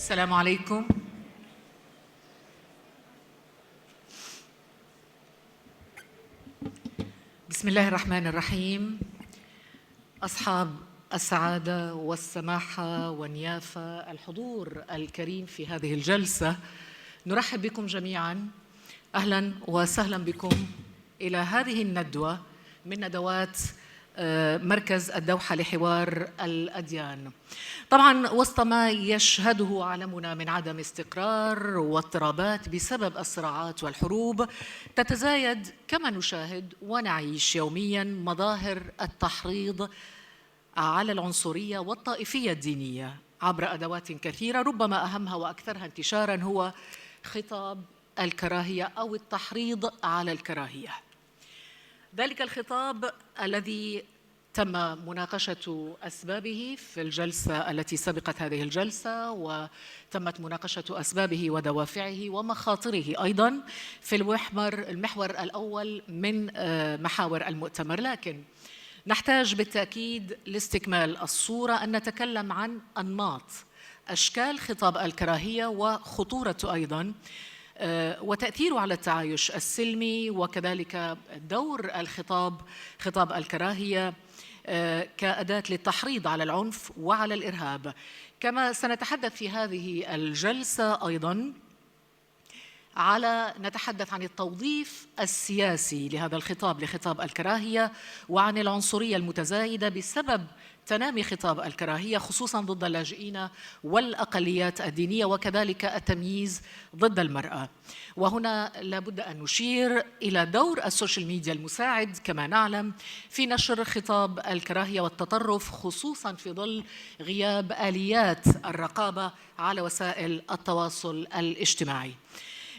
السلام عليكم. بسم الله الرحمن الرحيم. أصحاب السعادة والسماحة والنيافة، الحضور الكريم في هذه الجلسة، نرحب بكم جميعاً. أهلاً وسهلاً بكم إلى هذه الندوة من ندوات مركز الدوحة لحوار الأديان. طبعاً وسط ما يشهده عالمنا من عدم استقرار واضطرابات بسبب الصراعات والحروب، تتزايد كما نشاهد ونعيش يومياً مظاهر التحريض على العنصرية والطائفية الدينية عبر أدوات كثيرة، ربما أهمها وأكثرها انتشاراً هو خطاب الكراهية أو التحريض على الكراهية. ذلك الخطاب الذي تم مناقشة أسبابه في الجلسة التي سبقت هذه الجلسة، وتمت مناقشة أسبابه ودوافعه ومخاطره أيضاً في المحور الأول من محاور المؤتمر. لكن نحتاج بالتأكيد لاستكمال الصورة أن نتكلم عن أنماط أشكال خطاب الكراهية وخطورته أيضاً، وتأثيره على التعايش السلمي، وكذلك دور خطاب الكراهية كأداة للتحريض على العنف وعلى الإرهاب. كما سنتحدث في هذه الجلسة أيضاً نتحدث عن التوظيف السياسي لهذا الخطاب لخطاب الكراهية، وعن العنصرية المتزايدة بسبب تنامي خطاب الكراهية خصوصاً ضد اللاجئين والأقليات الدينية، وكذلك التمييز ضد المرأة. وهنا لابد أن نشير إلى دور السوشيال ميديا المساعد كما نعلم في نشر خطاب الكراهية والتطرف، خصوصاً في ظل غياب آليات الرقابة على وسائل التواصل الاجتماعي.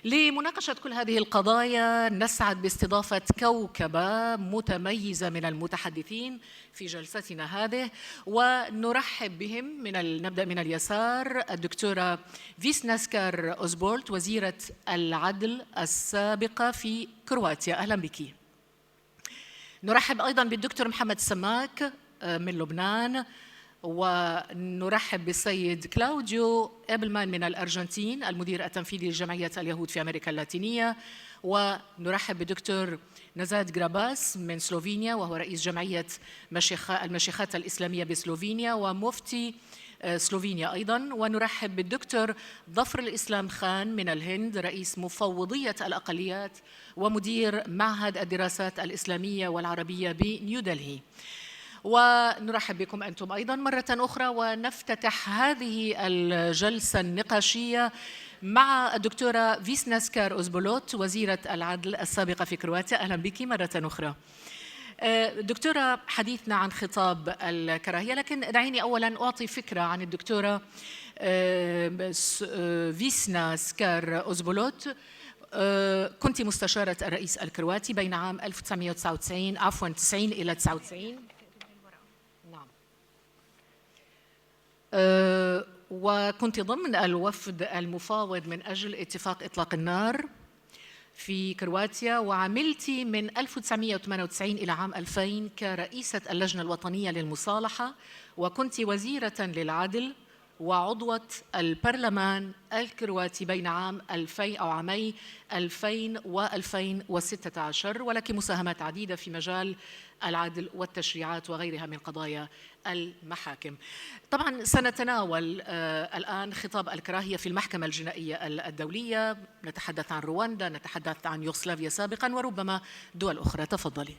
لمناقشة كل هذه القضايا نسعد باستضافة كوكبة متميزة من المتحدثين في جلستنا هذه، ونرحب بهم. نبدأ من اليسار، الدكتورة فيسناسكار أوزبولت، وزيرة العدل السابقة في كرواتيا، أهلا بك. نرحب أيضا بالدكتور محمد سماك من لبنان، ونرحب بالسيد كلاوديو إبلمان من الأرجنتين، المدير التنفيذي لجمعية اليهود في أمريكا اللاتينية، ونرحب بالدكتور نزاد جراباس من سلوفينيا، وهو رئيس جمعية المشيخات الإسلامية بسلوفينيا ومفتي سلوفينيا أيضاً، ونرحب بالدكتور ظفر الإسلام خان من الهند، رئيس مفوضية الأقليات ومدير معهد الدراسات الإسلامية والعربية بنيودلهي. ونرحب بكم أنتم أيضاً مرة أخرى، ونفتتح هذه الجلسة النقاشية مع الدكتورة فيسناسكار أوزبولوت، وزيرة العدل السابقة في كرواتيا، أهلا بك مرة أخرى. دكتورة، حديثنا عن خطاب الكراهية، لكن دعيني أولاً أعطي فكرة عن الدكتورة فيسناسكار أوزبولوت. كنت مستشارة الرئيس الكرواتي بين عام 90 إلى 99. وكنت ضمن الوفد المفاوض من أجل اتفاق إطلاق النار في كرواتيا، وعملت من 1998 إلى عام 2000 كرئيسة اللجنة الوطنية للمصالحة، وكنت وزيرة للعدل وعضوة البرلمان الكرواتي بين عام 2000 أو عامي 2000 و2016، ولك مساهمات عديدة في مجال العدل والتشريعات وغيرها من قضايا المحاكم. طبعا سنتناول الآن خطاب الكراهية في المحكمة الجنائية الدولية، نتحدث عن رواندا، نتحدث عن يوغوسلافيا سابقا، وربما دول أخرى. تفضلي.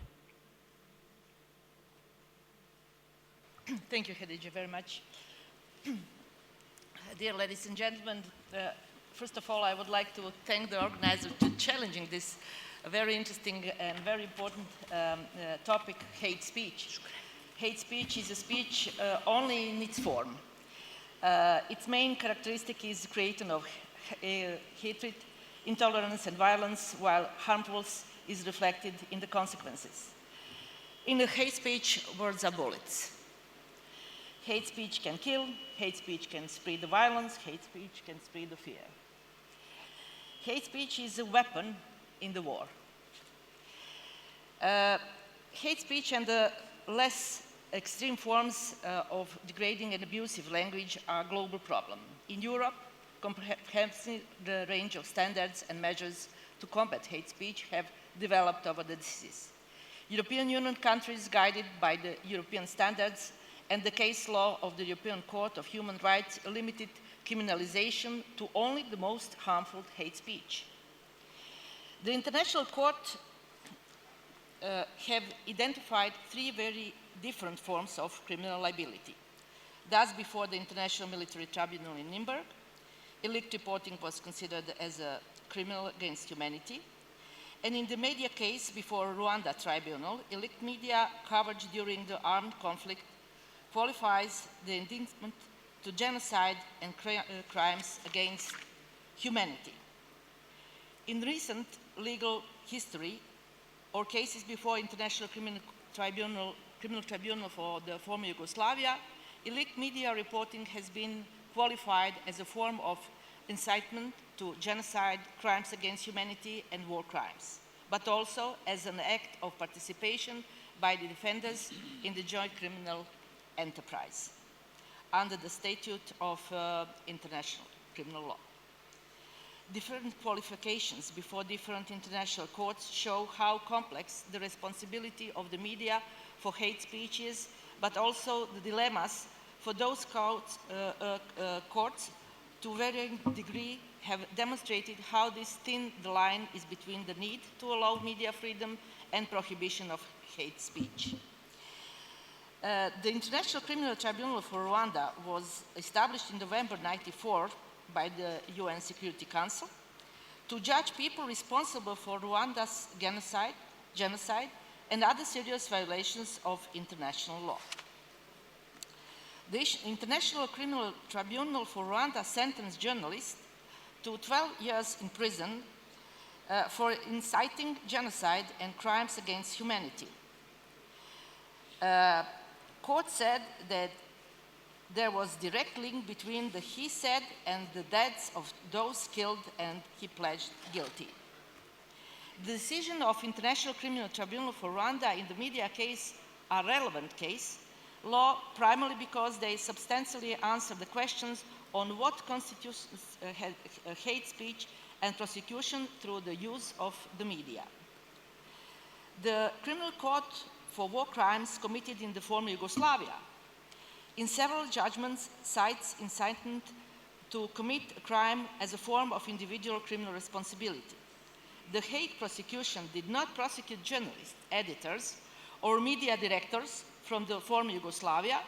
Thank you, Khadija, very much. Dear ladies and gentlemen, first of all, I would like to thank the organizer for challenging this very interesting and very important topic, hate speech. Hate speech is a speech only in its form. Its main characteristic is creation of hatred, intolerance, and violence, while harmful is reflected in the consequences. In the hate speech, words are bullets. Hate speech can kill, hate speech can spread the violence, hate speech can spread the fear. Hate speech is a weapon in the war. Hate speech and the less extreme forms of degrading and abusive language are a global problem. In Europe, comprehensive range of standards and measures to combat hate speech have developed over the decades. European Union countries, guided by the European standards and the case law of the European Court of Human Rights, limited criminalization to only the most harmful hate speech. The International Court have identified three very different forms of criminal liability. Thus, before the International Military Tribunal in Nuremberg, illicit reporting was considered as a criminal against humanity. And in the media case before Rwanda Tribunal, illicit media coverage during the armed conflict qualifies the indictment to genocide and crimes against humanity. In recent legal history, or cases before International Criminal Tribunal for the former Yugoslavia, illicit media reporting has been qualified as a form of incitement to genocide, crimes against humanity, and war crimes, but also as an act of participation by the defenders in the joint criminal enterprise under the statute of international criminal law. Different qualifications before different international courts show how complex the responsibility of the media for hate speech is, but also the dilemmas for those courts to varying degree have demonstrated how this thin line is between the need to allow media freedom and prohibition of hate speech. The International Criminal Tribunal for Rwanda was established in November 1994 by the UN Security Council to judge people responsible for Rwanda's genocide and other serious violations of international law. The International Criminal Tribunal for Rwanda sentenced journalists to 12 years in prison for inciting genocide and crimes against humanity. Court said that there was direct link between the he said and the deaths of those killed, and he pledged guilty. The decision of International Criminal Tribunal for Rwanda in the media case are relevant case law primarily because they substantially answer the questions on what constitutes hate speech and prosecution through the use of the media. The Criminal Court for War Crimes committed in the former Yugoslavia in several judgments cites incitement to commit a crime as a form of individual criminal responsibility. The Hague prosecution did not prosecute journalists, editors, or media directors from the former Yugoslavia,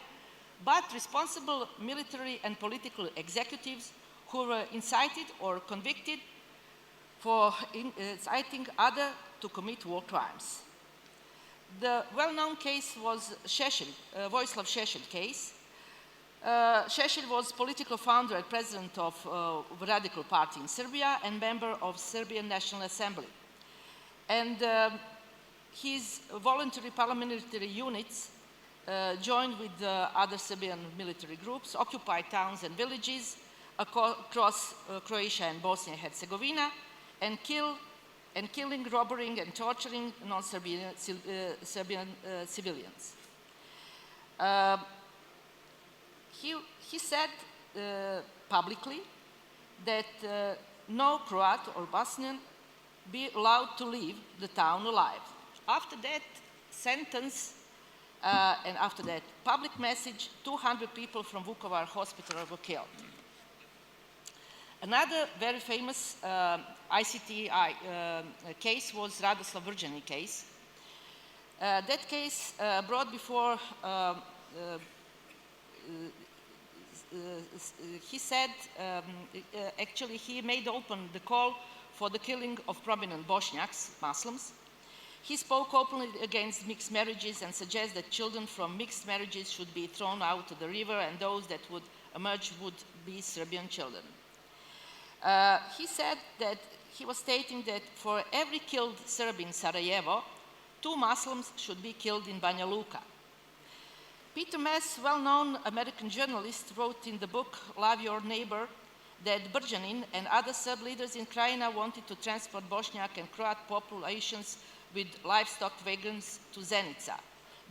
but responsible military and political executives who were incited or convicted for inciting others to commit war crimes. The well-known case was Vojislav Šešelj case. Šešelj was political founder and president of the Radical Party in Serbia and member of Serbian National Assembly. And his voluntary paramilitary units joined with other Serbian military groups, occupied towns and villages across Croatia and Bosnia and Herzegovina, and killing, robbing, and torturing non-Serbian civilians. He said publicly that no Croat or Bosnian be allowed to leave the town alive. After that sentence and after that public message, 200 people from Vukovar hospital were killed. Another very famous ICT case was Radoslav Vrđani case. That case brought before, he said, actually he made open the call for the killing of prominent Bosniaks, Muslims. He spoke openly against mixed marriages and suggested that children from mixed marriages should be thrown out to the river, and those that would emerge would be Serbian children. He said that he was stating that for every killed Serb in Sarajevo, 2 Muslims should be killed in Banja Luka. Peter Maas, well-known American journalist, wrote in the book Love Your Neighbor that Vrđanin and other Serb leaders in Krajina wanted to transport Bosniak and Croat populations with livestock wagons to Zenica.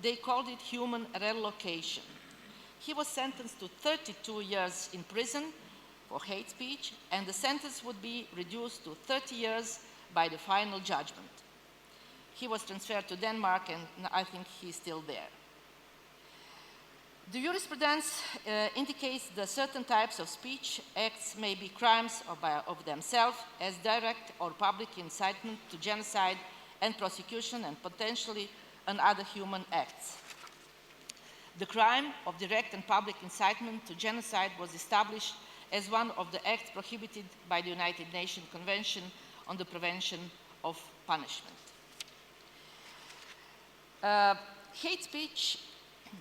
They called it human relocation. He was sentenced to 32 years in prison for hate speech, and the sentence would be reduced to 30 years by the final judgment. He was transferred to Denmark, and I think he's still there. The jurisprudence indicates that certain types of speech acts may be crimes of themselves as direct or public incitement to genocide and prosecution and potentially on other human acts. The crime of direct and public incitement to genocide was established as one of the acts prohibited by the United Nations Convention on the Prevention of Punishment. Hate speech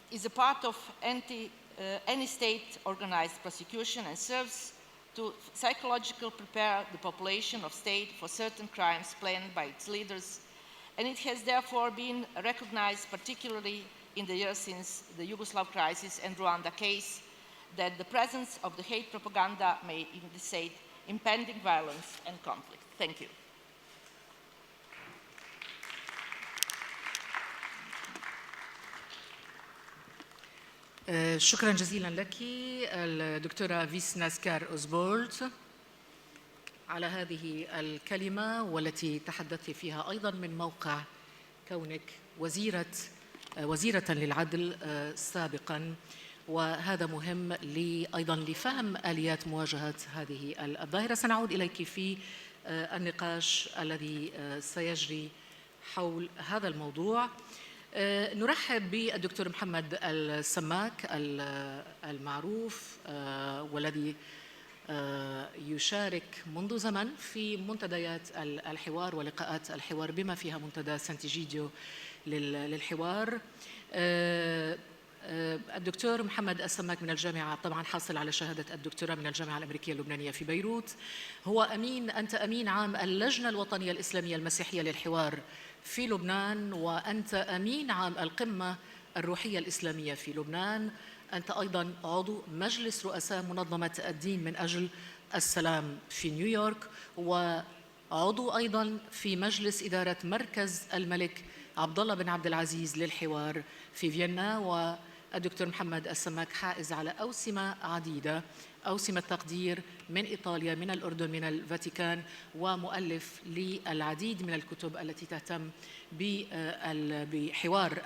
is a part of any state organized prosecution and serves to psychologically prepare the population of state for certain crimes planned by its leaders, and it has therefore been recognized, particularly in the years since the Yugoslav crisis and Rwanda case, that the presence of the hate propaganda may indicate impending violence and conflict. Thank you. شكرا جزيلا لك الدكتورة فيسنا سكار أوزبولت على هذه الكلمة والتي تحدثت فيها أيضا من موقع كونك وزيرة للعدل سابقا، وهذا مهم أيضا لفهم آليات مواجهة هذه الظاهرة. سنعود إليك في النقاش الذي سيجري حول هذا الموضوع. نرحب بالدكتور محمد السماك المعروف والذي يشارك منذ زمن في منتديات الحوار ولقاءات الحوار بما فيها منتدى سانتيجيديو للحوار. الدكتور محمد السماك من الجامعة طبعا حاصل على شهادة الدكتوراه من الجامعة الأمريكية اللبنانية في بيروت. أنت أمين عام اللجنة الوطنية الإسلامية المسيحية للحوار في لبنان، وأنت أمين عام القمة الروحية الإسلامية في لبنان. أنت أيضا عضو مجلس رؤساء منظمة الدين من أجل السلام في نيويورك، وعضو أيضا في مجلس إدارة مركز الملك عبد الله بن عبد العزيز للحوار في فيينا. والدكتور محمد السماك حائز على أوسمة عديدة، أوسمة تقدير من إيطاليا، من الأردن، من الفاتيكان، ومؤلف للعديد من الكتب التي تهتم بحوار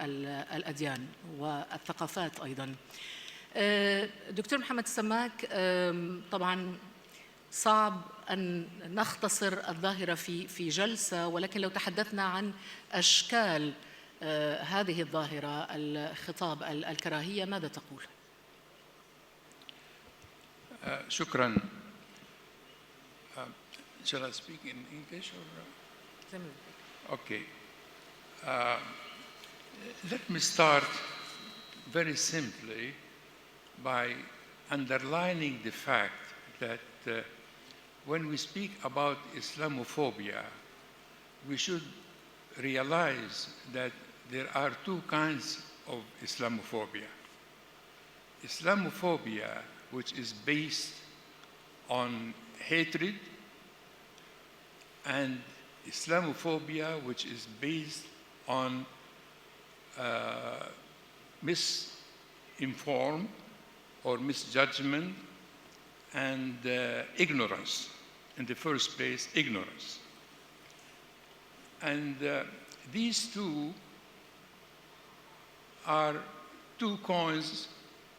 الأديان والثقافات أيضا. دكتور محمد السماك، طبعا صعب أن نختصر الظاهرة في جلسة، ولكن لو تحدثنا عن أشكال هذه الظاهرة، الخطاب الكراهية، ماذا تقول؟ شكرا. Shall I speak in English or? Okay. Let me start very simply by underlining the fact that when we speak about Islamophobia, we should realize that there are two kinds of Islamophobia. Islamophobia, which is based on hatred, and Islamophobia, which is based on misinformed or misjudgment and ignorance. In the first place, ignorance. And these two are two coins,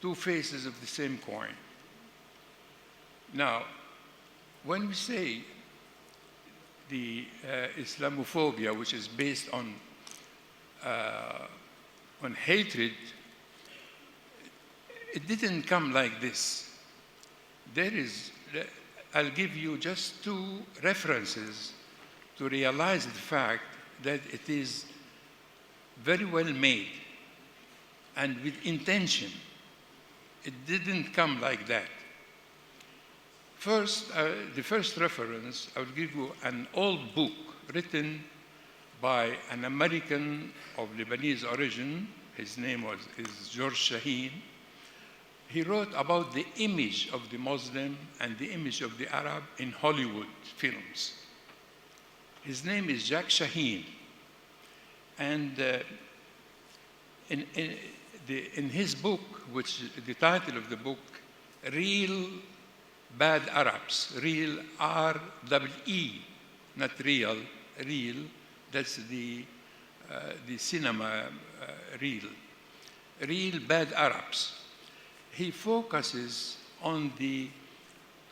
two faces of the same coin. Now, when we say the Islamophobia, which is based on hatred, it didn't come like this. I'll give you just two references to realize the fact that it is very well made and with intention. It didn't come like that. First, the first reference, I will give you an old book written by an American of Lebanese origin. His name is George Shaheen. He wrote about the image of the Muslim and the image of the Arab in Hollywood films. His name is Jack Shaheen. And in his book, which the title of the book, Real bad Arabs, real R-E-E, not real, real, that's the cinema real bad Arabs. He focuses on the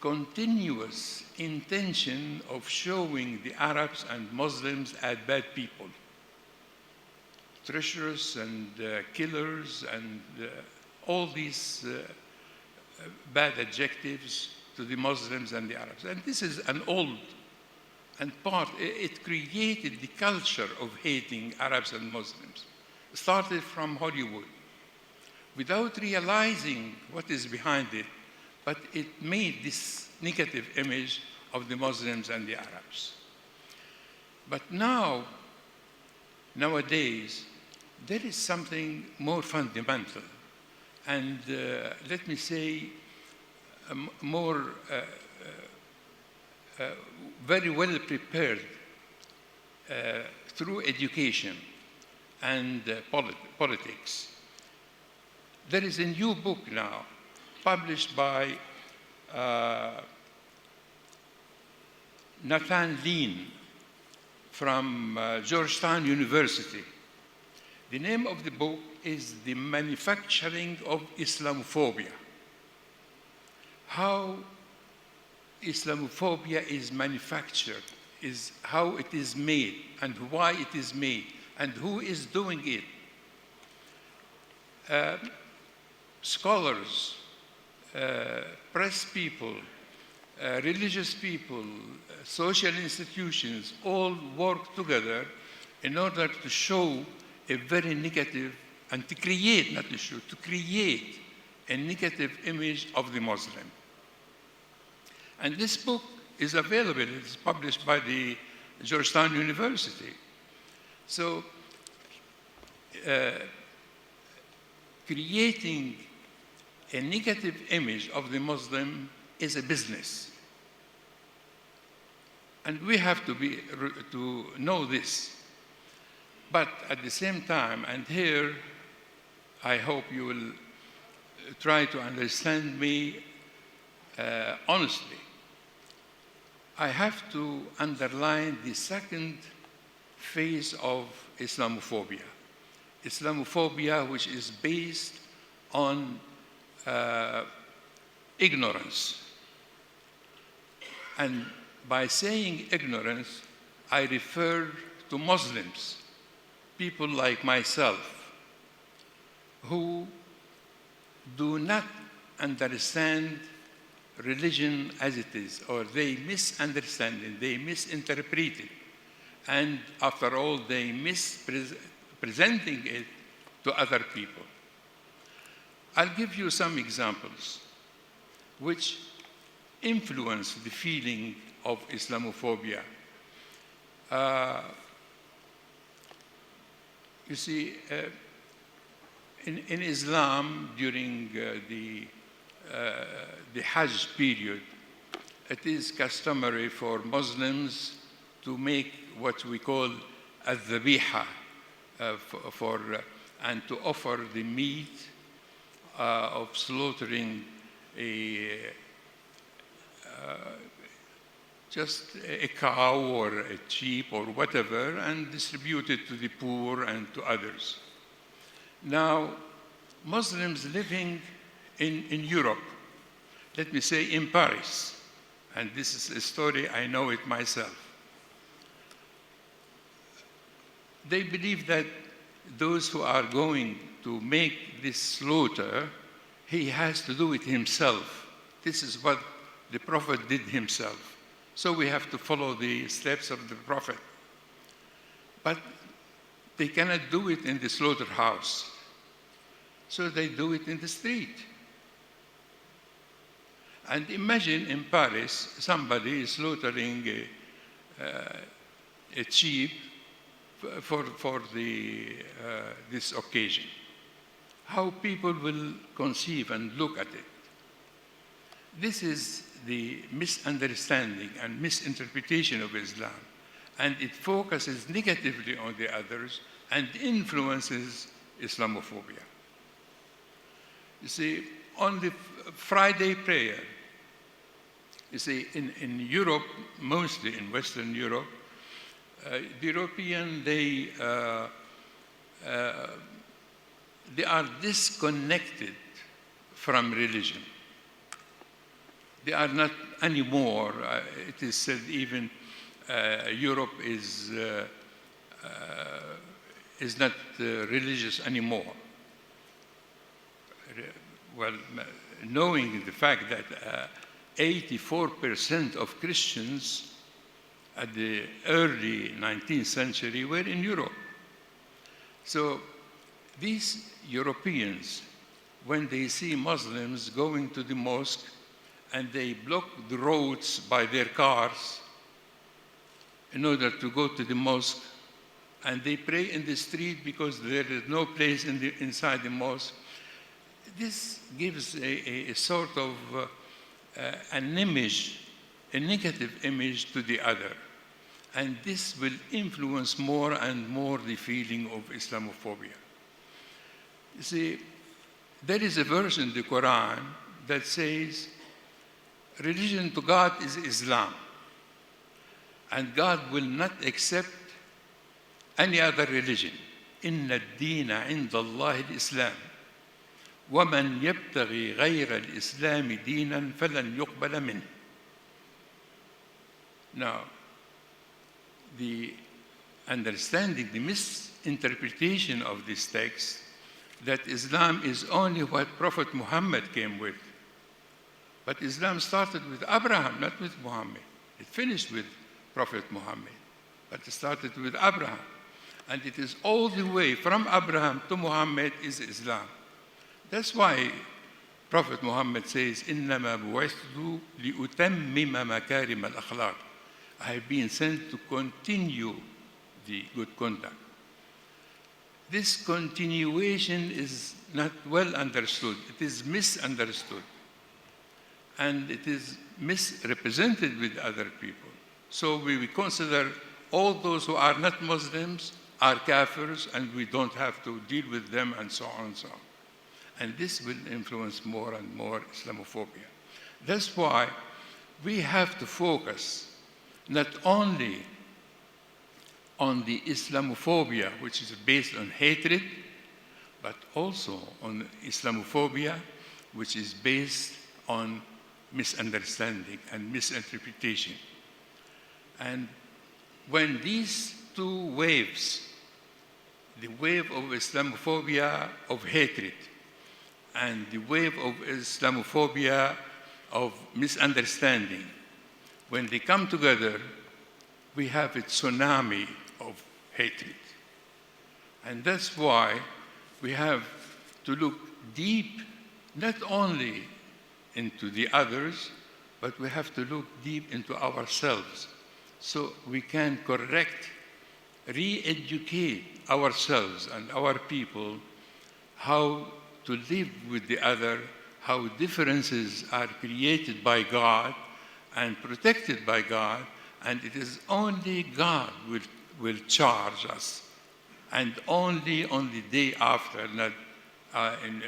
continuous intention of showing the Arabs and Muslims as bad people, treacherous and killers and all these bad adjectives to the Muslims and the Arabs. And this is an old and it created the culture of hating Arabs and Muslims. It started from Hollywood without realizing what is behind it, but it made this negative image of the Muslims and the Arabs. But nowadays, there is something more fundamental, and let me say, more very well prepared through education and politics. There is a new book now published by Nathan Lean from Georgetown University. The name of the book is The Manufacturing of Islamophobia. How Islamophobia is manufactured, is how it is made, and why it is made, and who is doing it. Scholars, press people, religious people, social institutions all work together in order to show a very negative, and to create, not to show, to create a negative image of the Muslim. And this book is available. It's published by the Georgetown University. So creating a negative image of the Muslim is a business. And we have to know this. But at the same time, and here I hope you will try to understand me honestly, I have to underline the second phase of Islamophobia. Islamophobia, which is based on ignorance. And by saying ignorance, I refer to Muslims, people like myself, who do not understand religion as it is, or they misunderstand it, they misinterpret it, and after all, they mispresenting it to other people. I'll give you some examples which influence the feeling of Islamophobia. You see, in Islam, during the Hajj period, it is customary for Muslims to make what we call al-dhabiha, and to offer the meat of slaughtering just a cow or a sheep or whatever, and distribute it to the poor and to others. Now, Muslims living in Europe, let me say in Paris, and this is a story, I know it myself. They believe that those who are going to make this slaughter, he has to do it himself. This is what the Prophet did himself. So we have to follow the steps of the Prophet. But they cannot do it in the slaughterhouse. So they do it in the street. And imagine in Paris, somebody is slaughtering a sheep for this occasion. How people will conceive and look at it. This is the misunderstanding and misinterpretation of Islam, and it focuses negatively on the others and influences Islamophobia. You see, on the Friday prayer, You see, in Europe, mostly in Western Europe, the European, they are disconnected from religion. They are not anymore. It is said even Europe is not religious anymore. Well, knowing the fact that 84% of Christians at the early 19th century were in Europe. So these Europeans, when they see Muslims going to the mosque and they block the roads by their cars in order to go to the mosque, and they pray in the street because there is no place inside the mosque, this gives a sort of an image, a negative image to the other. And this will influence more and more the feeling of Islamophobia. You see, there is a verse in the Quran that says, religion to God is Islam. And God will not accept any other religion. إِنَّ الدِّينَ عِنْدَ اللَّهِ الْإِسْلَامِ وَمَنْ يَبْتَغِي غَيْرَ الْإِسْلَامِ دِينًا فَلَنْ يُقْبَلَ مِنْهُ. Now, the understanding, the misinterpretation of this text, that Islam is only what Prophet Muhammad came with. But Islam started with Abraham, not with Muhammad. It finished with Prophet Muhammad, but it started with Abraham. And it is all the way from Abraham to Muhammad is Islam. That's why Prophet Muhammad says, إِنَّمَا بُعِثْتُ لِأُتَمِّمَ مَكَارِمَ الْأَخْلَاقِ. I have been sent to continue the good conduct. This continuation is not well understood. It is misunderstood. And it is misrepresented with other people. So we consider all those who are not Muslims are kafirs, and we don't have to deal with them, and so on and so on. And this will influence more and more Islamophobia. That's why we have to focus not only on the Islamophobia, which is based on hatred, but also on Islamophobia, which is based on misunderstanding and misinterpretation. And when these two waves, the wave of Islamophobia of hatred and the wave of Islamophobia of misunderstanding, when they come together, we have a tsunami of hatred. And that's why we have to look deep, not only into the others, but we have to look deep into ourselves so we can correct, re-educate ourselves and our people how to live with the other, how differences are created by God and protected by God, and it is only God will charge us, and only on the day after, not in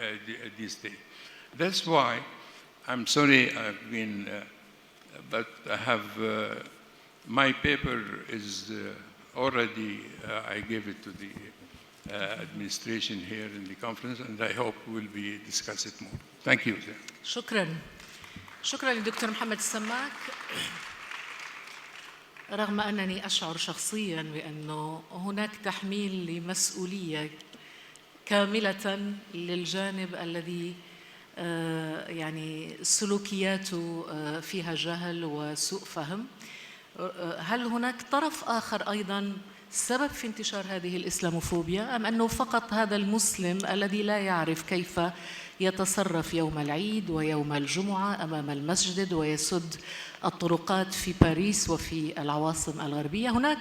this day. That's why I'm sorry I've been, but I have, my paper is already, I gave it to the administration here in the conference, and I hope we'll be discuss it more. Thank you. شكرا للدكتور محمد السماك. رغم أنني أشعر شخصياً بأنه هناك تحميل لمسؤولية كاملة للجانب الذي يعني سلوكياته فيها جهل وسوء فهم. هل هناك طرف آخر أيضاً سبب في انتشار هذه الإسلاموفوبيا، أم أنه فقط هذا المسلم الذي لا يعرف كيف يتصرف يوم العيد ويوم الجمعة أمام المسجد ويسد الطرقات في باريس وفي العواصم الغربية؟ هناك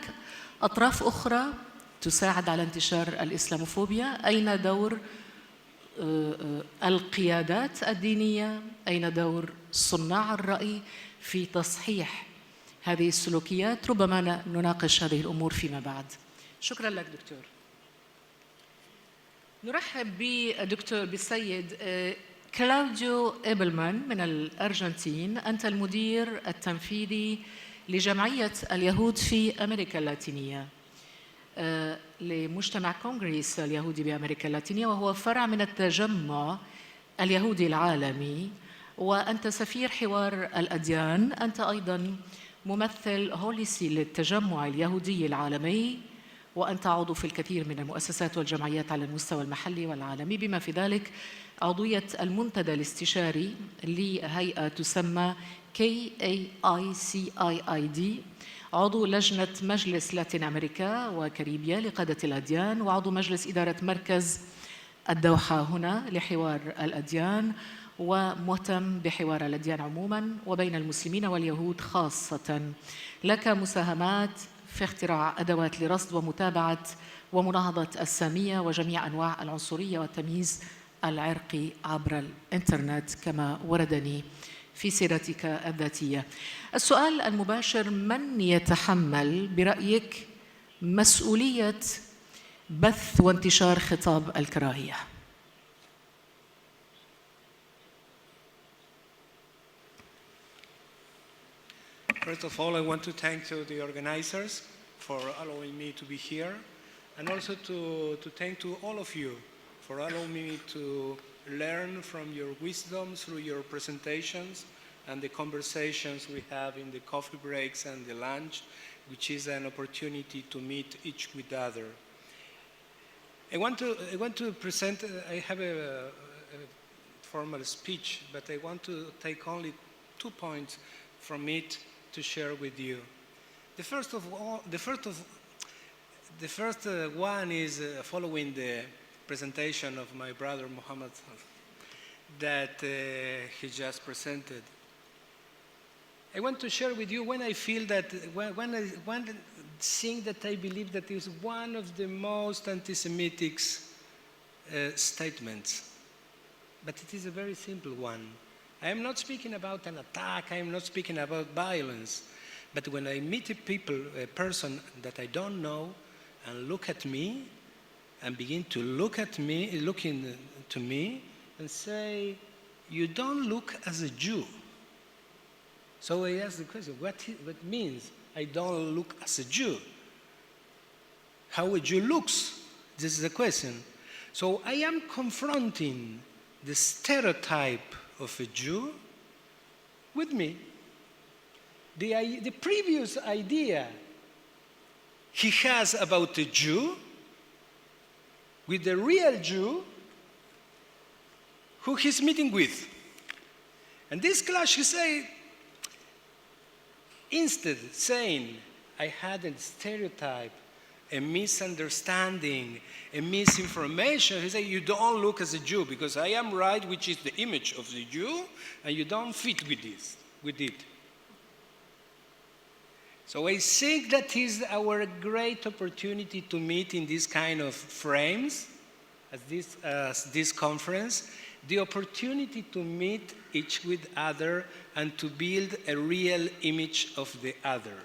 أطراف أخرى تساعد على انتشار الإسلاموفوبيا. أين دور القيادات الدينية؟ أين دور صناع الرأي في تصحيح هذه السلوكيات؟ ربما نناقش هذه الأمور فيما بعد. شكرا لك دكتور. نرحب بالدكتور بالسيد كلاوديو إبلمان من الأرجنتين، أنت المدير التنفيذي لجمعية اليهود في أمريكا اللاتينية، لمجتمع كونغرس اليهودي بأمريكا اللاتينية، وهو فرع من التجمع اليهودي العالمي، وأنت سفير حوار الأديان. أنت أيضاً ممثل هوليسي للتجمع اليهودي العالمي، وأنت عضو في الكثير من المؤسسات والجمعيات على المستوى المحلي والعالمي، بما في ذلك عضوية المنتدى الاستشاري لهيئة تسمى KAICIID، عضو لجنة مجلس لاتين أمريكا وكاريبيا لقادة الأديان، وعضو مجلس إدارة مركز الدوحة هنا لحوار الأديان، ومهتم بحوار الأديان عموماً وبين المسلمين واليهود خاصة. لك مساهمات في اختراع أدوات لرصد ومتابعة ومناهضة السامية وجميع أنواع العنصرية والتمييز العرقي عبر الإنترنت كما وردني في سيرتك الذاتية. السؤال المباشر: من يتحمل برأيك مسؤولية بث وانتشار خطاب الكراهية؟ First of all, I want to thank to the organizers for allowing me to be here, and also to thank to all of you for allowing me to learn from your wisdom through your presentations and the conversations we have in the coffee breaks and the lunch, which is an opportunity to meet each with the other. I want to present, I have a formal speech, but I want to take only 2 points from it to share with you. The first one is following the presentation of my brother Muhammad that he just presented. I want to share with you when I feel that one thing that I believe that is one of the most anti-Semitic statements, but it is a very simple one. I am not speaking about an attack, I am not speaking about violence, but when I meet a person that I don't know and look at me and begin to look to me and say, you don't look as a Jew. So I ask the question, what means I don't look as a Jew? How a Jew looks? This is the question. So I am confronting the stereotype of a Jew with me. The previous idea he has about a Jew with the real Jew who he's meeting with. And this clash, he say, instead saying, I had a stereotype, a misunderstanding, a misinformation, he said, you don't look as a Jew because I am right, which is the image of the Jew, and you don't fit with it. So I think that is our great opportunity to meet in this kind of frames, as this conference, the opportunity to meet each with other and to build a real image of the other,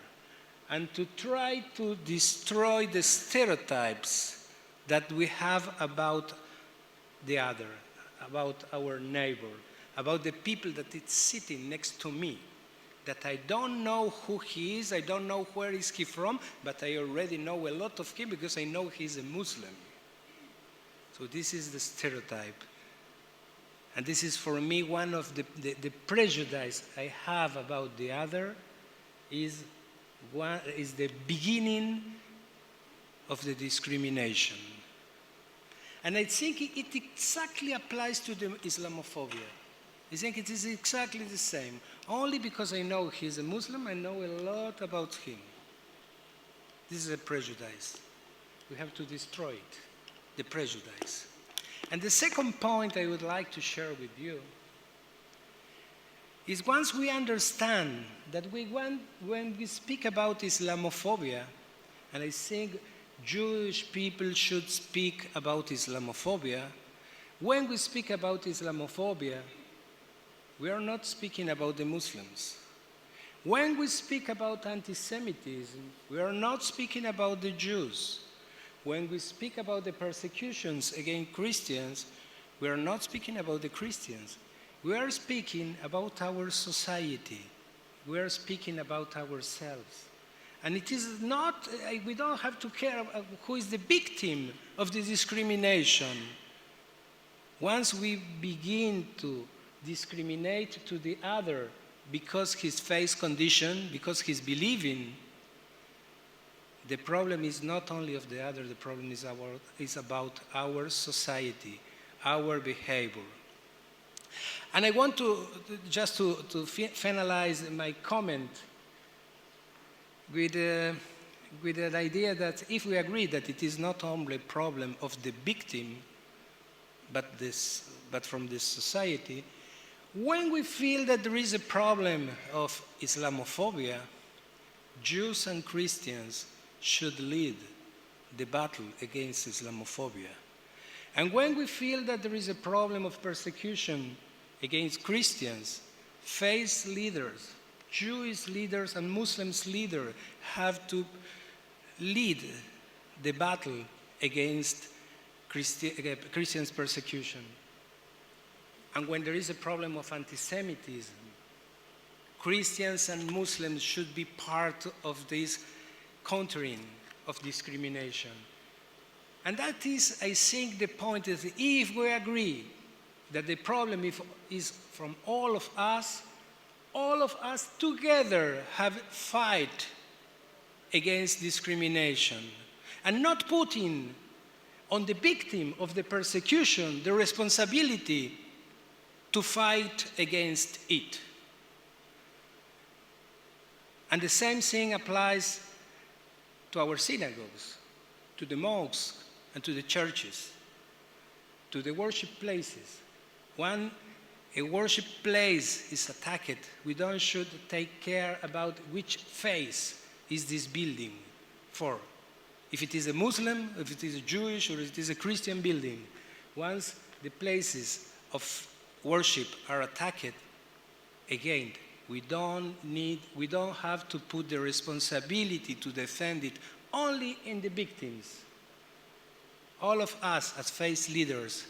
and to try to destroy the stereotypes that we have about the other, about our neighbor, about the people that is sitting next to me, that I don't know who he is, I don't know where is he from, but I already know a lot of him because I know he's a Muslim. So this is the stereotype. And this is for me one of the prejudice I have about the other is the beginning of the discrimination. And I think it exactly applies to the Islamophobia. I think it is exactly the same. Only because I know he's a Muslim, I know a lot about him. This is a prejudice. We have to destroy it, the prejudice. And the second point I would like to share with you is once we understand that when we speak about Islamophobia, and I think Jewish people should speak about Islamophobia, when we speak about Islamophobia, we are not speaking about the Muslims. When we speak about anti-Semitism, we are not speaking about the Jews. When we speak about the persecutions against Christians, We are not speaking about the Christians. We are speaking about our society. We are speaking about ourselves. And it is not, we don't have to care about who is the victim of the discrimination. Once we begin to discriminate to the other because his face condition, because he's believing, the problem is not only of the other, the problem is about our society, our behavior. And I want to just to finalize my comment with an idea that if we agree that it is not only a problem of the victim, but from this society, when we feel that there is a problem of Islamophobia, Jews and Christians should lead the battle against Islamophobia. And when we feel that there is a problem of persecution against Christians, faith leaders, Jewish leaders and Muslims leaders have to lead the battle against Christians' persecution. And when there is a problem of anti-Semitism, Christians and Muslims should be part of this countering of discrimination. And that is, I think, the point is if we agree that the problem is from all of us together have fight against discrimination and not putting on the victim of the persecution the responsibility to fight against it. And the same thing applies to our synagogues, to the mosques, and to the churches, to the worship places. When a worship place is attacked, we should take care about which face is this building for. If it is a Muslim, if it is a Jewish, or if it is a Christian building. Once the places of worship are attacked, again, we don't have to put the responsibility to defend it only in the victims. All of us as faith leaders,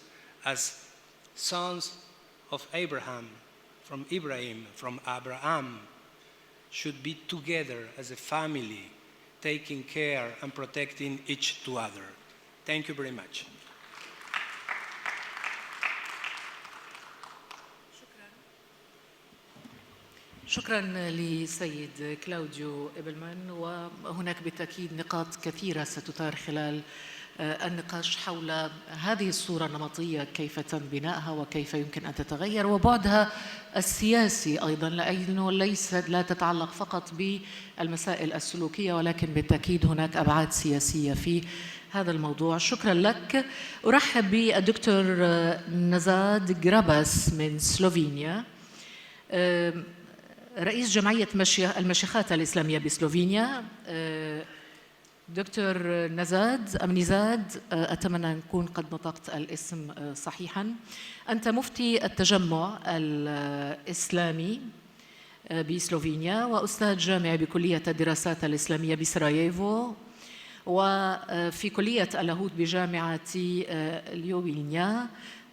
as sons of Abraham, from Abraham, should be together as a family, taking care and protecting each to other. Thank you very much. شكرا لسيد كلاوديو إبلمان. وهناك بالتأكيد نقاط كثيرة ستثار خلال النقاش حول هذه الصورة النمطية، كيف تم بنائها وكيف يمكن أن تتغير، وبعدها السياسي أيضا، لأنه لا تتعلق فقط بالمسائل السلوكية، ولكن بالتأكيد هناك أبعاد سياسية في هذا الموضوع. شكرا لك. أرحب بالدكتور نزاد جراباس من سلوفينيا، رئيس جمعية المشيخات الإسلامية بسلوفينيا. دكتور نزاد، أتمنى أن أكون قد نطقت الاسم صحيحا. أنت مفتي التجمع الإسلامي بسلوفينيا وأستاذ جامعي بكلية الدراسات الإسلامية بسراييفو، وفي كلية اللاهوت بجامعة ليوبليانيا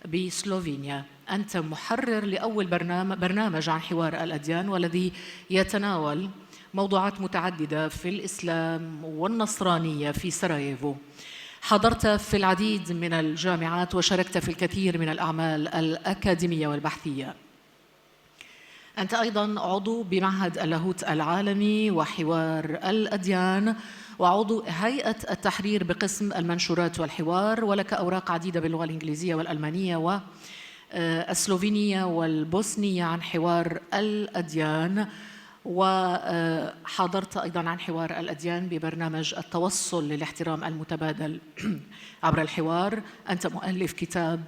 بسلوفينيا. أنت محرر لأول برنامج عن حوار الأديان، والذي يتناول موضوعات متعددة في الإسلام والنصرانية في سراييفو. حضرت في العديد من الجامعات وشاركت في الكثير من الأعمال الأكاديمية والبحثية. أنت أيضاً عضو بمعهد اللاهوت العالمي وحوار الأديان، وعضو هيئة التحرير بقسم المنشورات والحوار، ولك أوراق عديدة باللغة الإنجليزية والألمانية والسلوفينية والبوسنية عن حوار الأديان، وحضرت أيضاً عن حوار الأديان ببرنامج التوصل للاحترام المتبادل عبر الحوار. أنت مؤلف كتاب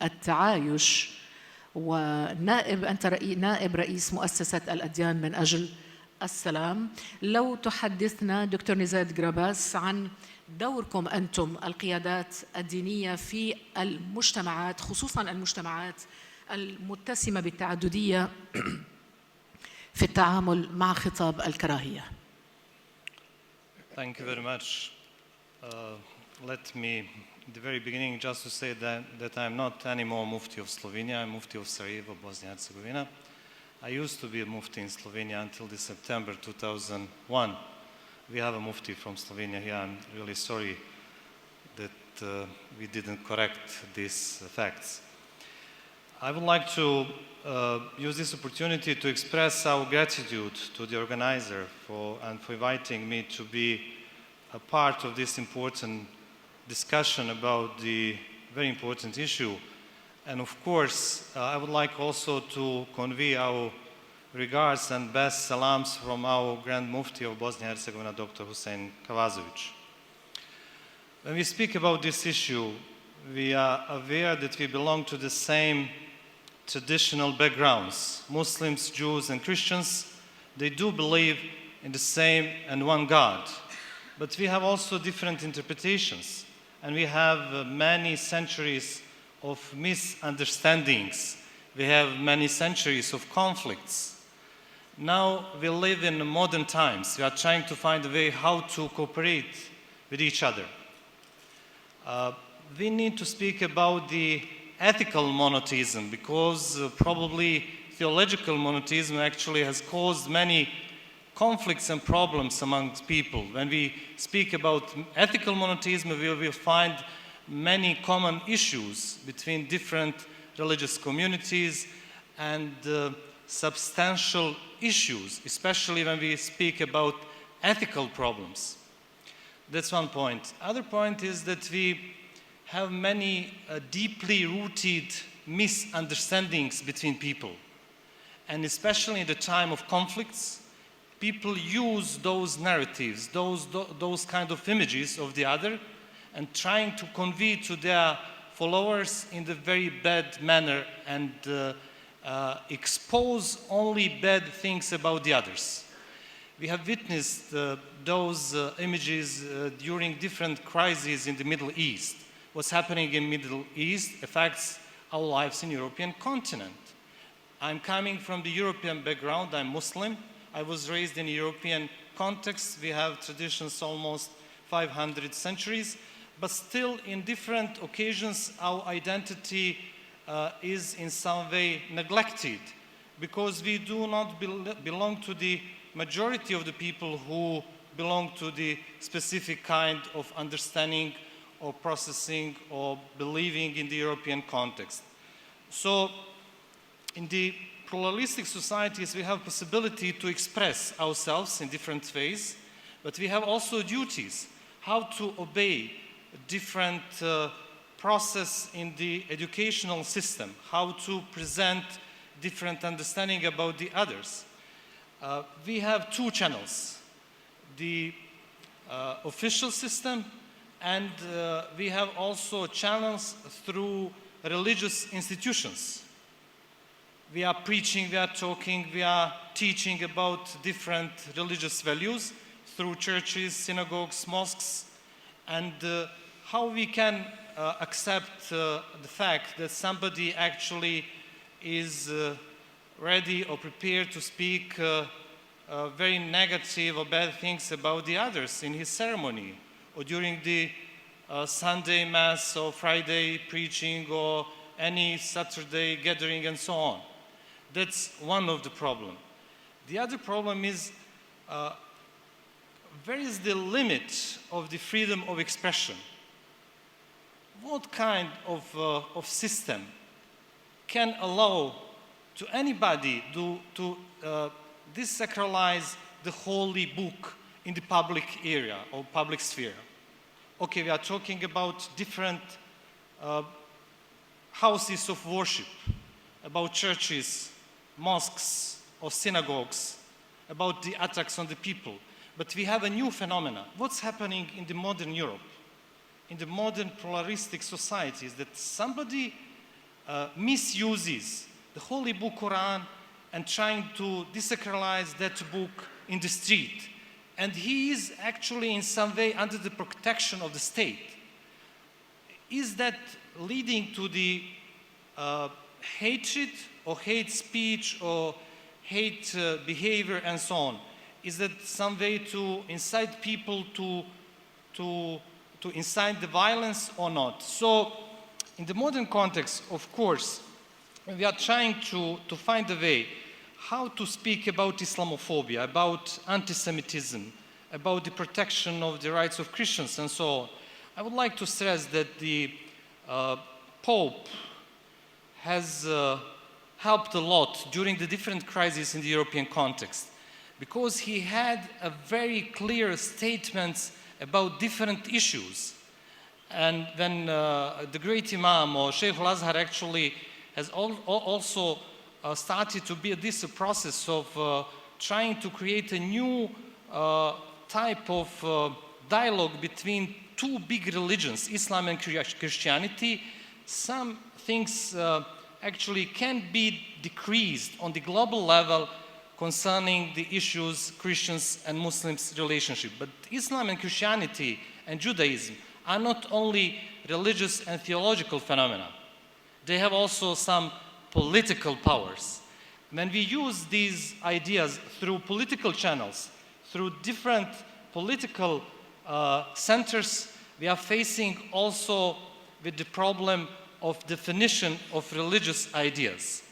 التعايش، أنت نائب رئيس مؤسسة الأديان من أجل السلام. لو تحدثنا دكتور نزاد جراباس عن دوركم أنتم القيادات الدينية في المجتمعات، خصوصاً المجتمعات المتسمة بالتعددية، في التعامل مع خطاب الكراهية. Thank you very much. Let me in the very beginning just to say that I'm not anymore Mufti of Slovenia. I'm Mufti of Sarajevo, Bosnia and Herzegovina. I used to be a Mufti in Slovenia until this September 2001. We have a Mufti from Slovenia here. I'm really sorry that we didn't correct these facts. I would like to use this opportunity to express our gratitude to the organizer for inviting me to be a part of this important discussion about the very important issue. And of course, I would like also to convey our regards and best salams from our Grand Mufti of Bosnia and Herzegovina, Dr. Hussein Kavazovic. When we speak about this issue, we are aware that we belong to the same traditional backgrounds. Muslims, Jews, and Christians, they do believe in the same and one God. But we have also different interpretations, and we have many centuries of misunderstandings. We have many centuries of conflicts. Now we live in modern times. We are trying to find a way how to cooperate with each other. We need to speak about the ethical monotheism, because probably theological monotheism actually has caused many conflicts and problems amongst people. When we speak about ethical monotheism, we will find many common issues between different religious communities and substantial issues, especially when we speak about ethical problems. That's one point. Other point is that we have many deeply rooted misunderstandings between people. And especially in the time of conflicts, people use those narratives, those kind of images of the other, and trying to convey to their followers in the very bad manner and expose only bad things about the others. We have witnessed those images during different crises in the Middle East. What's happening in Middle East affects our lives in European continent. I'm coming from the European background. I'm Muslim. I was raised in a European context. We have traditions almost 500 centuries, but still in different occasions our identity is in some way neglected, because we do not belong to the majority of the people who belong to the specific kind of understanding or processing or believing in the European context. So in the pluralistic societies, we have possibility to express ourselves in different ways, but we have also duties, how to obey different process in the educational system, how to present different understanding about the others. We have two channels, the official system, and we have also channels through religious institutions. We are preaching, we are talking, we are teaching about different religious values through churches, synagogues, mosques, and how we can accept the fact that somebody actually is ready or prepared to speak very negative or bad things about the others in his ceremony, or during the Sunday Mass or Friday preaching or any Saturday gathering and so on. That's one of the problems. The other problem is where is the limit of the freedom of expression? What kind of system can allow to anybody to desacralize the holy book in the public area or public sphere? Okay, we are talking about different houses of worship, about churches, mosques, or synagogues, about the attacks on the people. But we have a new phenomenon. What's happening in the modern Europe, in the modern pluralistic societies, that somebody misuses the holy book Quran and trying to desacralize that book in the street. And he is actually in some way under the protection of the state. Is that leading to the hatred or hate speech or hate behavior and so on? Is that some way to incite people to to incite the violence or not. So in the modern context, of course, we are trying to find a way how to speak about Islamophobia, about anti-Semitism, about the protection of the rights of Christians and so on. I would like to stress that the Pope has helped a lot during the different crises in the European context, because he had a very clear statements about different issues. And when the great Imam or Sheikh al-Azhar actually has also started to be this process of trying to create a new type of dialogue between two big religions, Islam and Christianity, some things actually can be decreased on the global level concerning the issues Christians and Muslims relationship. But Islam and Christianity and Judaism are not only religious and theological phenomena. They have also some political powers. When we use these ideas through political channels, through different political centers, we are facing also with the problem of definition of religious ideas.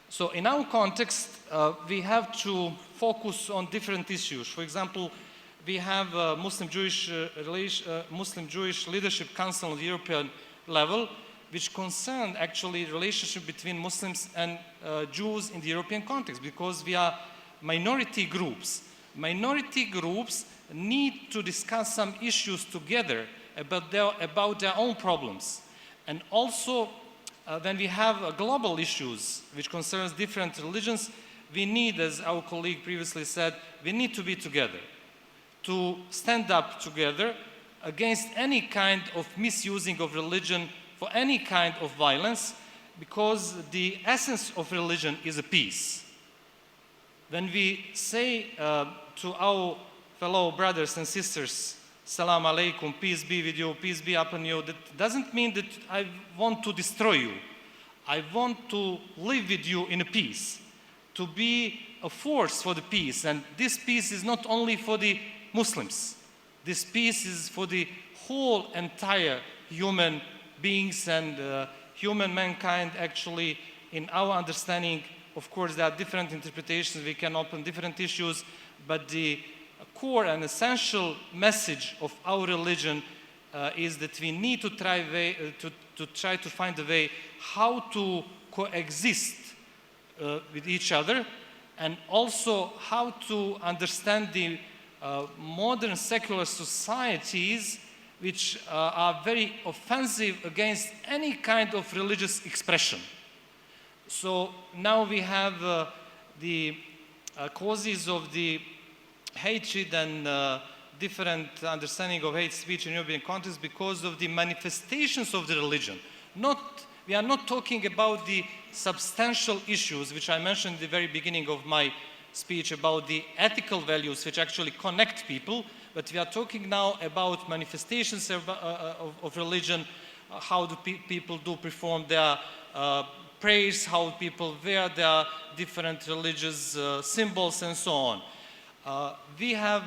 So in our context, we have to focus on different issues. For example, we have a Muslim-Jewish Leadership Council on the European level, which concern actually relationship between Muslims and Jews in the European context, because we are minority groups. Minority groups need to discuss some issues together about their own problems. And also, when we have global issues which concerns different religions, we need, as our colleague previously said, we need to be together, to stand up together against any kind of misusing of religion for any kind of violence, because the essence of religion is a peace. When we say to our fellow brothers and sisters, Salam alaikum, peace be with you, peace be upon you, that doesn't mean that I want to destroy you. I want to live with you in a peace, to be a force for the peace. And this peace is not only for the Muslims. This peace is for the whole entire human beings and human mankind. Actually, in our understanding, of course, there are different interpretations. We can open different issues, but the core and essential message of our religion is that we need to try to find a way how to coexist with each other, and also how to understand the modern secular societies which are very offensive against any kind of religious expression. So now we have the causes of the hatred and different understanding of hate speech in European context because of the manifestations of the religion. We are not talking about the substantial issues which I mentioned at the very beginning of my speech about the ethical values which actually connect people, but we are talking now about manifestations of religion, how do people do perform their prayers, how people wear their different religious symbols and so on. We have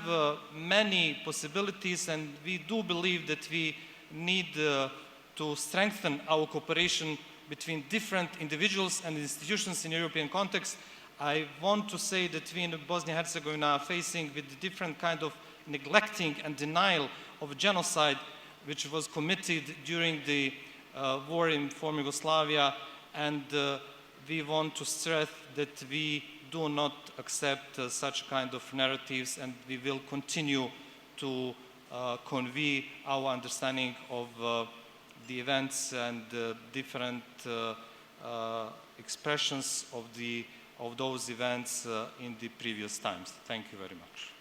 many possibilities, and we do believe that we need to strengthen our cooperation between different individuals and institutions in European context. I want to say that we in Bosnia and Herzegovina are facing with different kind of neglecting and denial of genocide which was committed during the war in former Yugoslavia, and we want to stress that we do not accept such kind of narratives, and we will continue to convey our understanding of the events and different expressions of those events in the previous times. Thank you very much.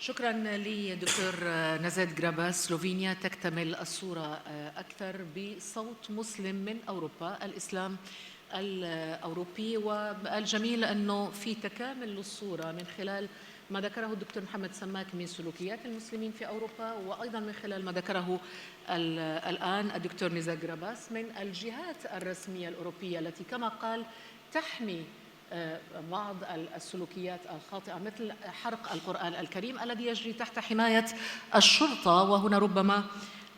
شكرا لدكتور نزاد جرابا. سلوفينيا تكتمل الصورة أكثر بصوت مسلم من أوروبا، الإسلام الأوروبي، والجميل أنه في تكامل للصورة من خلال ما ذكره الدكتور محمد سماك من سلوكيات المسلمين في أوروبا، وأيضا من خلال ما ذكره الآن الدكتور نزار جراباس من الجهات الرسمية الأوروبية التي كما قال تحمي بعض السلوكيات الخاطئة مثل حرق القرآن الكريم الذي يجري تحت حماية الشرطة. وهنا ربما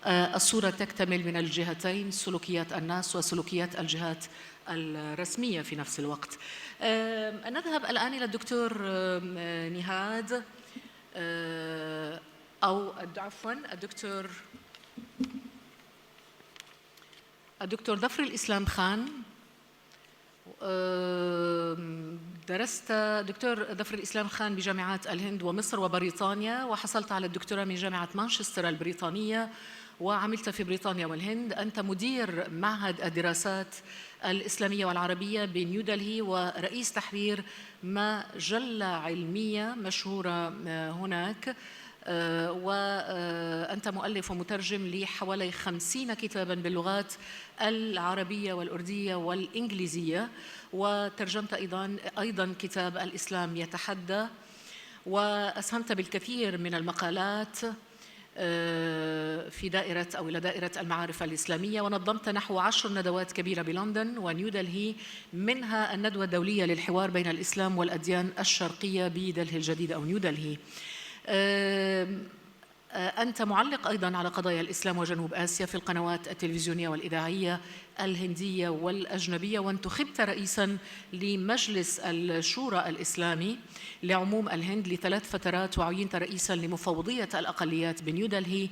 الصورة تكتمل من الجهتين، سلوكيات الناس وسلوكيات الجهات الرسمية في نفس الوقت. نذهب الآن إلى الدكتور نهاد أو عفوا الدكتور ظفر الإسلام خان. درست دكتور ظفر الإسلام خان بجامعات الهند ومصر وبريطانيا، وحصلت على الدكتوراه من جامعة مانشستر البريطانية، وعملت في بريطانيا والهند. أنت مدير معهد الدراسات الإسلامية والعربية بنيودلهي ورئيس تحرير مجلة علمية مشهورة هناك، وأنت مؤلف ومترجم لحوالي 50 كتاباً باللغات العربية والأردية والإنجليزية، وترجمت أيضاً كتاب الإسلام يتحدى، وأسهمت بالكثير من المقالات في دائرة أو إلى دائرة المعارف الإسلامية، ونظمت نحو 10 ندوات كبيرة بلندن ونيودلهي، منها الندوة الدولية للحوار بين الإسلام والأديان الشرقية بدلهي الجديدة أو نيودلهي. أنت معلق أيضاً على قضايا الإسلام وجنوب آسيا في القنوات التلفزيونية والإذاعية الهندية والأجنبية، وانتخبت رئيساً لمجلس الشورى الإسلامي لعموم الهند ل3 فترات، وعينت رئيساً لمفوضية الأقليات بنيودلهي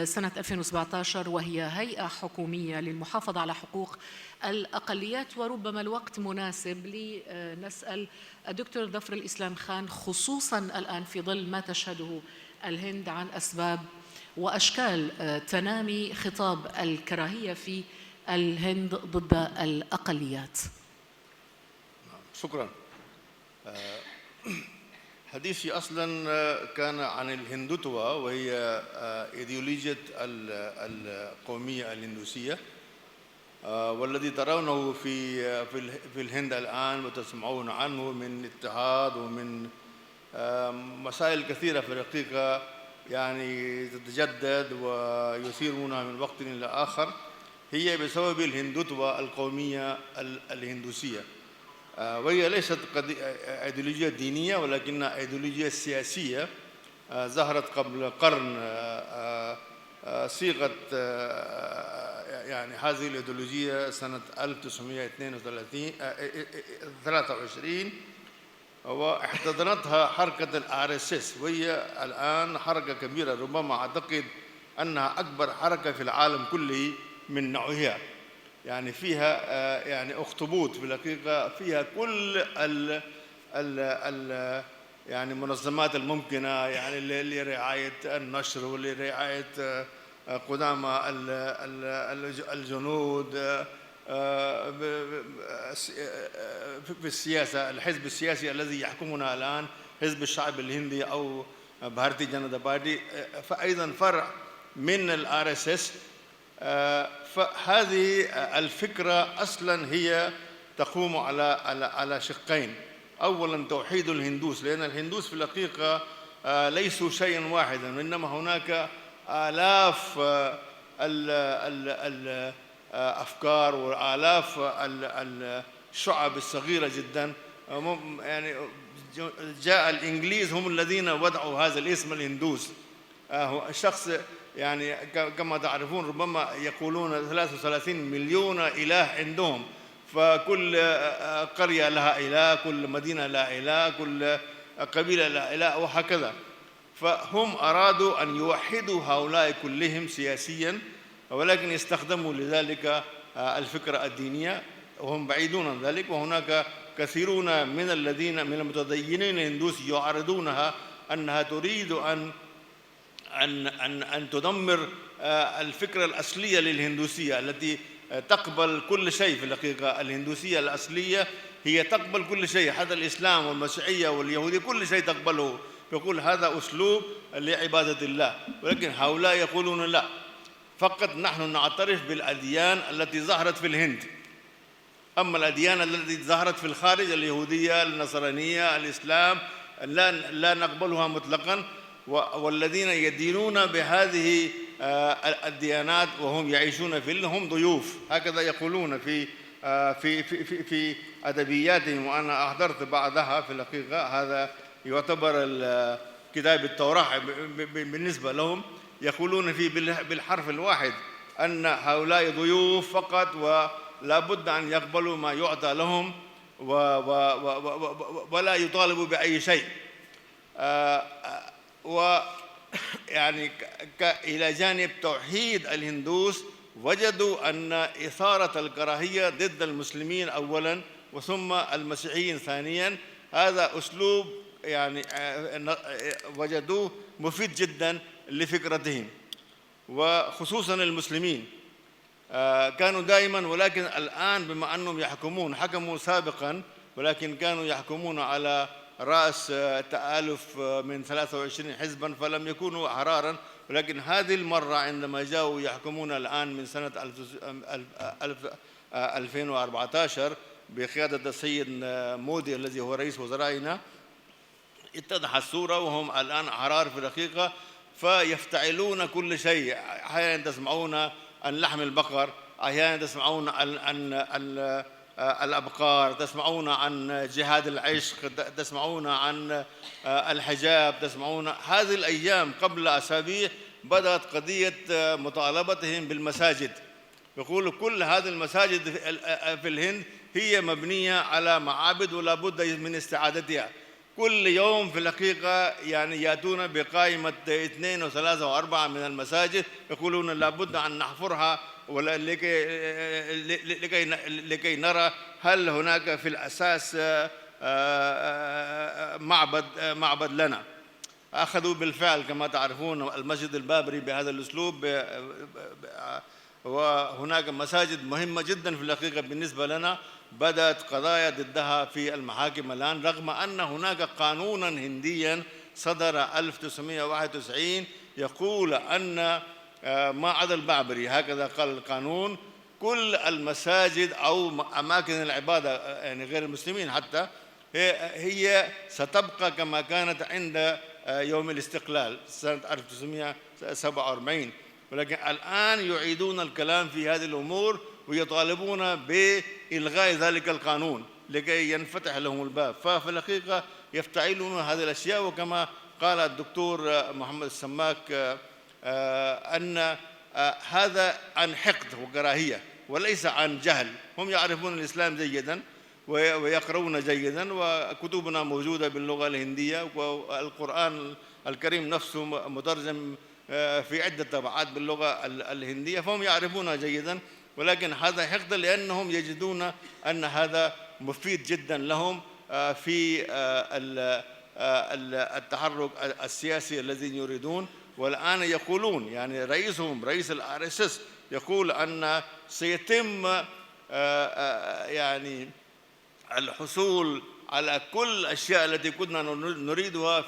سنة 2017، وهي هيئة حكومية للمحافظة على حقوق الأقليات. وربما الوقت مناسب لنسأل الدكتور ظفر الإسلام خان، خصوصاً الآن في ظل ما تشهده الهند عن أسباب وأشكال تنامي خطاب الكراهية في الهند ضد الأقليات. شكراً. حديثي أصلاً كان عن الهندوتوا، وهي إيديولوجية القومية الهندوسية، والذي ترونه في الهند الآن وتسمعون عنه من اتحاد ومن مسائل كثيرة في الحقيقة يعني تتجدد ويثيرونها من وقت إلى آخر، هي بسبب الهندوتوا القومية الهندوسية، وهي ليست أيديولوجية دينية ولكنها أيديولوجية سياسية ظهرت قبل قرن. صيغة يعني هذه الأيديولوجية سنة 1923 واحتضنتها حركة الRSS، وهي الآن حركة كبيرة، ربما أعتقد أنها أكبر حركة في العالم كله من نوعها، يعني فيها يعني أخطبوط في الحقيقة، فيها كل ال يعني منظمات الممكنة، يعني لرعاية النشر ولرعاية قدامى الجنود في السياسة. الحزب السياسي الذي يحكمنا الآن حزب الشعب الهندي أو بارتي جنتا بارتي، فأيضا فرع من الRSS. فهذه الفكرة أصلا هي تقوم على شقين. أولا توحيد الهندوس، لأن الهندوس في الحقيقة ليسوا شيئا واحدا، وإنما هناك آلاف الأفكار وآلاف الشعب الصغيرة جدا. يعني جاء الإنجليز هم الذين وضعوا هذا الاسم الهندوس. الشخص يعني كما تعرفون ربما يقولون 33 مليون إله عندهم، فكل قرية لها إله، كل مدينة لها إله، كل قبيلة لها إله، وهكذا. فهم أرادوا أن يوحدوا هؤلاء كلهم سياسيا، ولكن استخدموا لذلك الفكرة الدينية وهم بعيدون عن ذلك. وهناك كثيرون من الذين من المتدينين الهندوس يعارضونها، أنها تريد أن تدمر الفكرة الأصلية للهندوسية التي تقبل كل شيء. في الحقيقة الهندوسية الأصلية هي تقبل كل شيء، حتى الإسلام والمسيحية واليهودية كل شيء تقبله، يقول هذا أسلوب لعبادة الله. ولكن هؤلاء يقولون لا، فقط نحن نعترف بالأديان التي ظهرت في الهند، أما الأديان التي ظهرت في الخارج، اليهودية، النصرانية، الإسلام، لا نقبلها مطلقا، والذين يدينون بهذه الديانات وهم يعيشون في الهند هم ضيوف، هكذا يقولون في أدبياتهم، وأنا أحضرت بعضها في الحقيقة. هذا يعتبر كتاب التوراة بالنسبة لهم، يقولون فيه بالحرف الواحد أن هؤلاء ضيوف فقط، ولا بد أن يقبلوا ما يعطى لهم ولا يطالبوا بأي شيء. ويعني إلى جانب توحيد الهندوس وجدوا أن إثارة الكراهية ضد المسلمين أولاً وثم المسيحيين ثانياً هذا أسلوب يعني وجدوه مفيد جداً لفكرتهم، وخصوصاً المسلمين كانوا دائماً، ولكن الآن بما أنهم حكموا سابقاً، ولكن كانوا يحكمون على رأس تآلف من 23 حزباً فلم يكونوا أحراراً، ولكن هذه المرة عندما جاءوا يحكمون الآن من سنة 2014 بقيادة السيد مودي الذي هو رئيس وزرائنا، اتضح الصورة وهم الآن أحرار في الحقيقة، فيفتعلون كل شيء. أحيانا تسمعون عن لحم البقر، أحيانا تسمعون عن الأبقار، تسمعون عن جهاد العشق، تسمعون عن الحجاب، تسمعون. هذه الأيام قبل أسابيع بدأت قضية مطالبتهم بالمساجد، يقولوا كل هذه المساجد في الهند هي مبنية على معابد ولا بد من استعادتها. كل يوم في الحقيقة يعني يأتون بقائمة 2 و3 و4 من المساجد، يقولون لا بد أن نحفرها لكي نرى هل هناك في الأساس معبد لنا. أخذوا بالفعل كما تعرفون المسجد البابري بهذا الأسلوب، وهناك مساجد مهمة جدا في الحقيقة بالنسبة لنا بدأت قضايا ضدها في المحاكم الآن، رغم أن هناك قانونا هنديا صدر 1991 يقول أن ما عدا البابري، هكذا قال القانون، كل المساجد أو أماكن العبادة يعني غير المسلمين حتى هي ستبقى كما كانت عند يوم الاستقلال سنة 1947، ولكن الآن يعيدون الكلام في هذه الأمور ويطالبون بإلغاء ذلك القانون لكي ينفتح لهم الباب. ففي الحقيقة يفتعلون هذه الأشياء، وكما قال الدكتور محمد السماك أن هذا عن حقد وكراهية وليس عن جهل. هم يعرفون الإسلام جيداً ويقرؤون جيداً، وكتبنا موجودة باللغة الهندية، والقرآن الكريم نفسه مترجم في عدة طبعات باللغة الهندية، فهم يعرفون جيداً، ولكن هذا حقد لأنهم يجدون أن هذا مفيد جداً لهم في التحرك السياسي الذي يريدون. والآن يقولون يعني رئيسهم رئيس الRSS يقول أن سيتم يعني الحصول على كل الأشياء التي كنا نريدها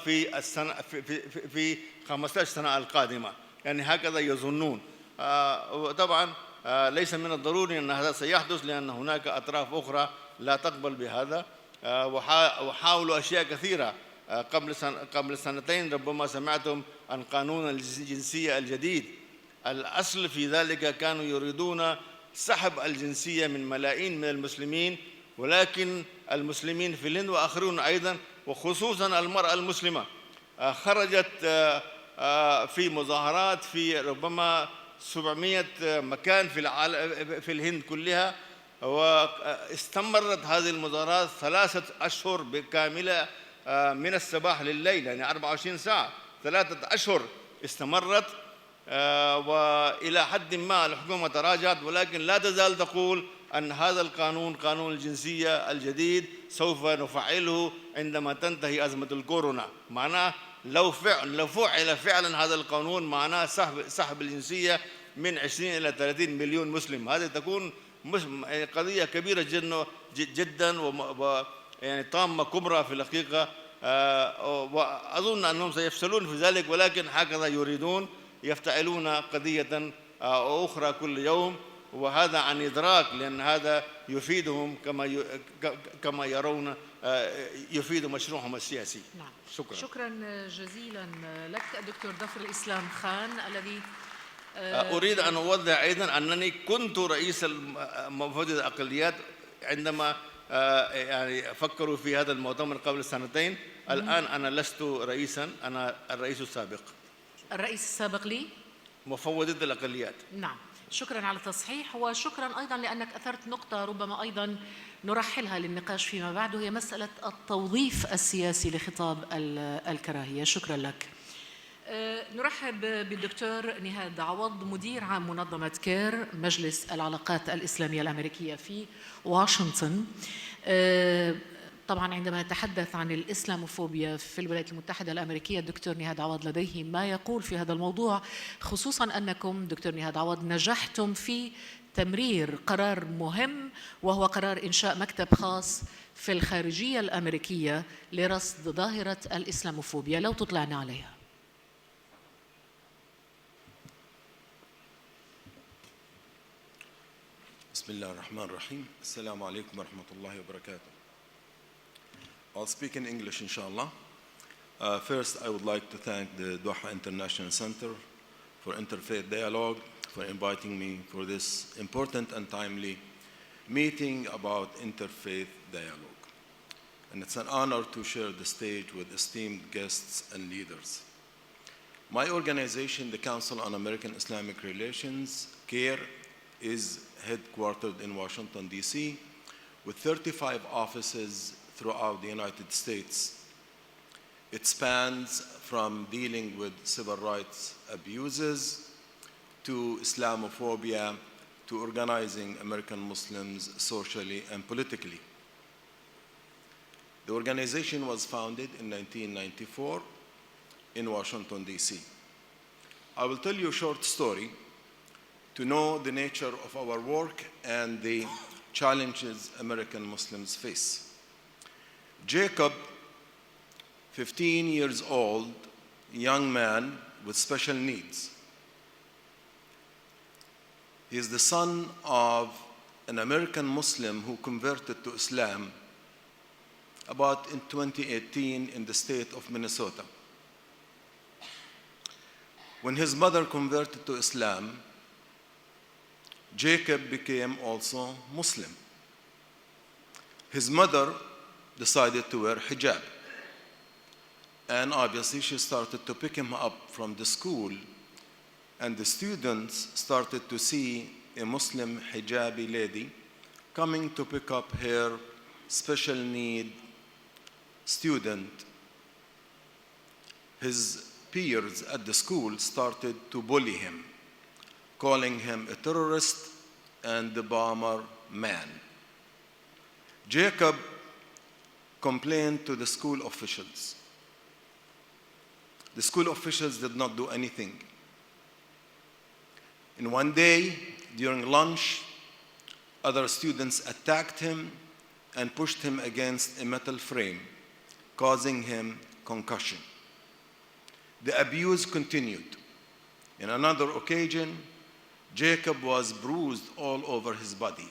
في 15 سنة القادمة، يعني هكذا يظنون. طبعا ليس من الضروري أن هذا سيحدث، لأن هناك أطراف أخرى لا تقبل بهذا، وحاولوا أشياء كثيرة. قبل سنتين ربما سمعتم عن قانون الجنسية الجديد. الأصل في ذلك كانوا يريدون سحب الجنسية من ملايين من المسلمين، ولكن المسلمين في الهند وآخرون أيضا، وخصوصا المرأة المسلمة خرجت في مظاهرات في ربما 700 مكان في الهند كلها، واستمرت هذه المظاهرات 3 أشهر كاملة من الصباح لليل، يعني 24 ساعة 3 أشهر استمرت، وإلى حد ما الحكومة تراجعت، ولكن لا تزال تقول أن هذا القانون قانون الجنسية الجديد سوف نفعله عندما تنتهي أزمة الكورونا. معناه لو فعل فعلا هذا القانون معناه سحب الجنسية من 20 إلى 30 مليون مسلم. هذه تكون قضية كبيرة جدا يعني طامة كبرى في الحقيقة، وأظن أنهم سيفشلون في ذلك، ولكن هكذا يريدون، يفتعلون قضية أخرى كل يوم. وهذا عن إدراك، لأن هذا يفيدهم كما يرون يفيد مشروعهم السياسي. نعم. شكرا. شكرا جزيلا لك الدكتور ظفر الإسلام خان الذي أريد أن أوضح أيضا أنني كنت رئيس مفوضية الأقليات عندما يعني فكروا في هذا المؤتمر قبل سنتين. الآن أنا لست رئيسا، أنا الرئيس السابق. الرئيس السابق لي مفوضية الأقليات. نعم. شكرا على التصحيح، وشكرا أيضا لأنك أثرت نقطة ربما أيضا نرحلها للنقاش فيما بعد، وهي مسألة التوظيف السياسي لخطاب الكراهية. شكرا لك. نرحب بالدكتور نهاد عوض، مدير عام منظمة كير، مجلس العلاقات الإسلامية الأمريكية في واشنطن. طبعا عندما نتحدث عن الإسلاموفوبيا في الولايات المتحدة الأمريكية، الدكتور نهاد عوض لديه ما يقول في هذا الموضوع، خصوصا أنكم دكتور نهاد عوض نجحتم في تمرير قرار مهم، وهو قرار إنشاء مكتب خاص في الخارجية الأمريكية لرصد ظاهرة الإسلاموفوبيا. لو تطلعنا عليها. بسم الله الرحمن الرحيم. السلام عليكم ورحمة الله وبركاته. I'll speak in English, inshallah. First, I would like to thank the Doha International Center for Interfaith Dialogue for inviting me for this important and timely meeting about interfaith dialogue. And it's an honor to share the stage with esteemed guests and leaders. My organization, the Council on American Islamic Relations, CARE, is headquartered in Washington, D.C., with 35 offices throughout the United States. It spans from dealing with civil rights abuses to Islamophobia to organizing American Muslims socially and politically. The organization was founded in 1994 in Washington, D.C. I will tell you a short story to know the nature of our work and the challenges American Muslims face. Jacob, 15 years old, young man with special needs. He is the son of an American Muslim who converted to Islam about in 2018 in the state of Minnesota. When his mother converted to Islam, Jacob became also Muslim. His mother decided to wear hijab. And obviously she started to pick him up from the school, and the students started to see a Muslim hijabi lady coming to pick up her special need student. His peers at the school started to bully him, calling him a terrorist and the bomber man. Jacob complained to the school officials. The school officials did not do anything. And one day, during lunch, other students attacked him and pushed him against a metal frame, causing him concussion. The abuse continued. In another occasion, Jacob was bruised all over his body,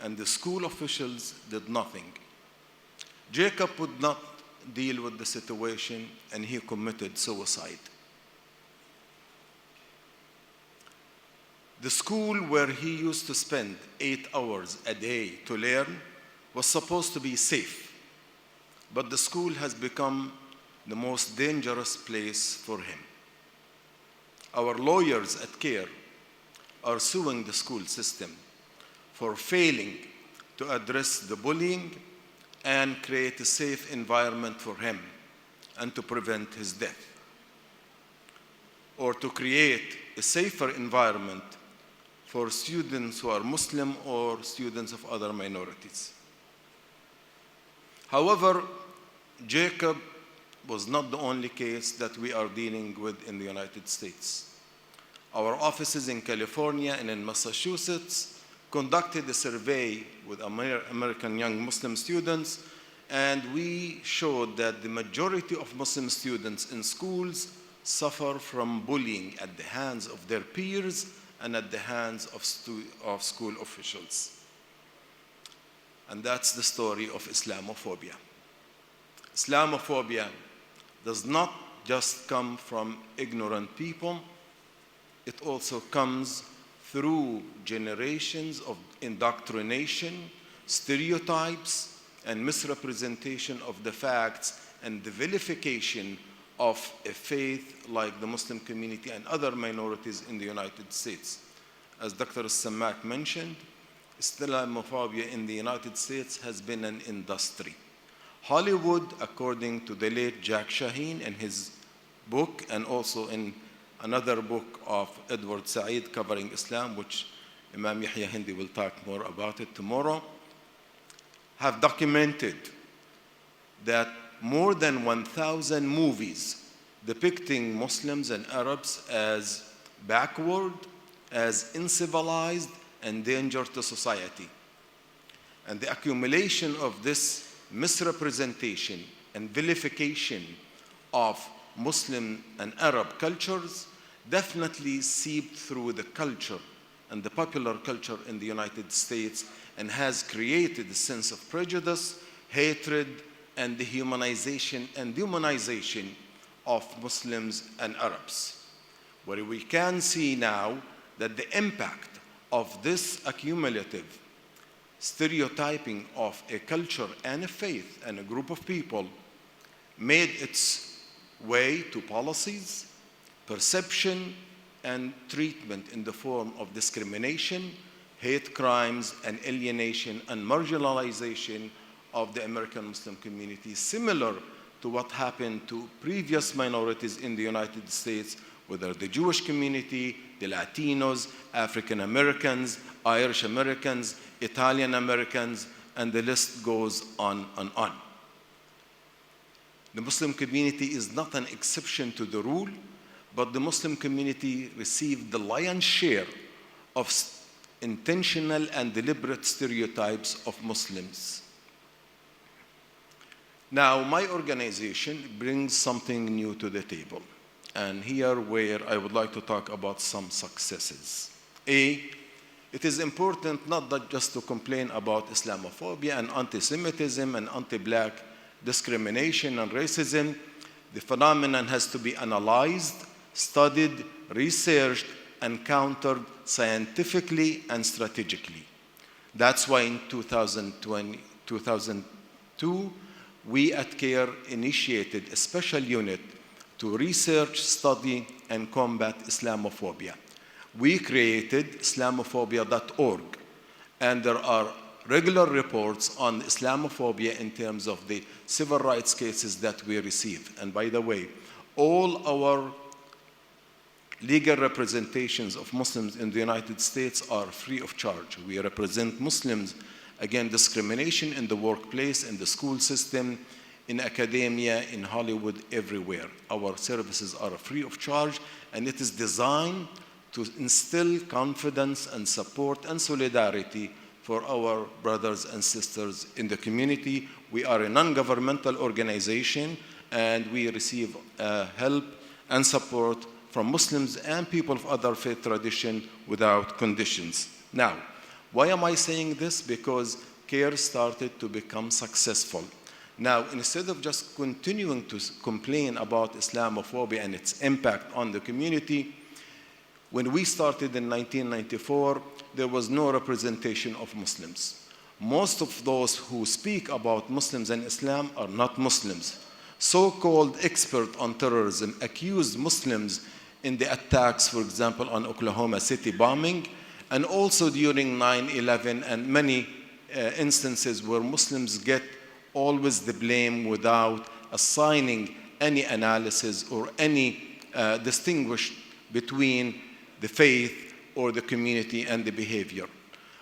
and the school officials did nothing. Jacob would not deal with the situation, and he committed suicide. The school where he used to spend 8 hours a day to learn was supposed to be safe, but the school has become the most dangerous place for him. Our lawyers at CARE are suing the school system for failing to address the bullying and create a safe environment for him and to prevent his death, or to create a safer environment for students who are Muslim or students of other minorities. However, Jacob was not the only case that we are dealing with in the United States. Our offices in California and in Massachusetts conducted a survey with American young Muslim students, and we showed that the majority of Muslim students in schools suffer from bullying at the hands of their peers and at the hands of school officials. And that's the story of Islamophobia. Islamophobia does not just come from ignorant people, it also comes through generations of indoctrination, stereotypes, and misrepresentation of the facts, and the vilification of a faith like the Muslim community and other minorities in the United States. As Dr. Samak mentioned, Islamophobia in the United States has been an industry. Hollywood, according to the late Jack Shaheen in his book, and also in another book of Edward Said covering Islam, which Imam Yahya Hindi will talk more about it tomorrow, have documented that more than 1,000 movies depicting Muslims and Arabs as backward, as uncivilized, and danger to society. And the accumulation of this misrepresentation and vilification of Muslim and Arab cultures definitely seeped through the culture and the popular culture in the United States, and has created a sense of prejudice, hatred, and dehumanization and demonization of Muslims and Arabs. Where we can see now that the impact of this accumulative stereotyping of a culture and a faith and a group of people made its way to policies, perception, and treatment in the form of discrimination, hate crimes, and alienation and marginalization of the American Muslim community, similar to what happened to previous minorities in the United States, whether the Jewish community, the Latinos, African Americans, Irish Americans, Italian Americans, and the list goes on and on. The Muslim community is not an exception to the rule, but the Muslim community received the lion's share of intentional and deliberate stereotypes of Muslims. Now, my organization brings something new to the table. And here where I would like to talk about some successes. It is important not just to complain about Islamophobia and anti-Semitism and anti-black discrimination and racism. The phenomenon has to be analyzed, studied, researched, and countered scientifically and strategically. That's why in 2002, we at CARE initiated a special unit to research, study, and combat Islamophobia. We created Islamophobia.org, and there are regular reports on Islamophobia in terms of the civil rights cases that we receive. And by the way, all our legal representations of Muslims in the United States are free of charge. We represent Muslims against discrimination in the workplace, in the school system, in academia, in Hollywood, everywhere. Our services are free of charge, and it is designed to instill confidence and support and solidarity for our brothers and sisters in the community. We are a non-governmental organization, and we receive help and support from Muslims and people of other faith tradition without conditions. Now, why am I saying this? Because CARE started to become successful. Now, instead of just continuing to complain about Islamophobia and its impact on the community, when we started in 1994, there was no representation of Muslims. Most of those who speak about Muslims and Islam are not Muslims. So-called experts on terrorism accused Muslims in the attacks, for example, on Oklahoma City bombing, and also during 9/11 and many instances where Muslims get always the blame without assigning any analysis or any distinguish between the faith or the community and the behavior.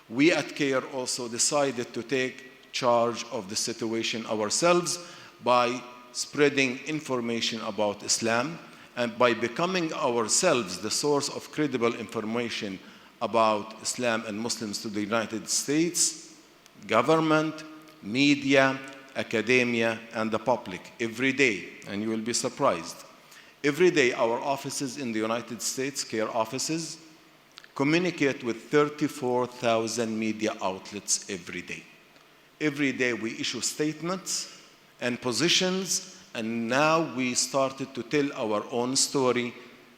We at CARE also decided to take charge of the situation ourselves by spreading information about Islam and by becoming ourselves the source of credible information about Islam and Muslims to the United States, government, media, academia, and the public every day, and you will be surprised. Every day, our offices in the United States, CARE offices, communicate with 34,000 media outlets every day. Every day we issue statements and positions, and now we started to tell our own story.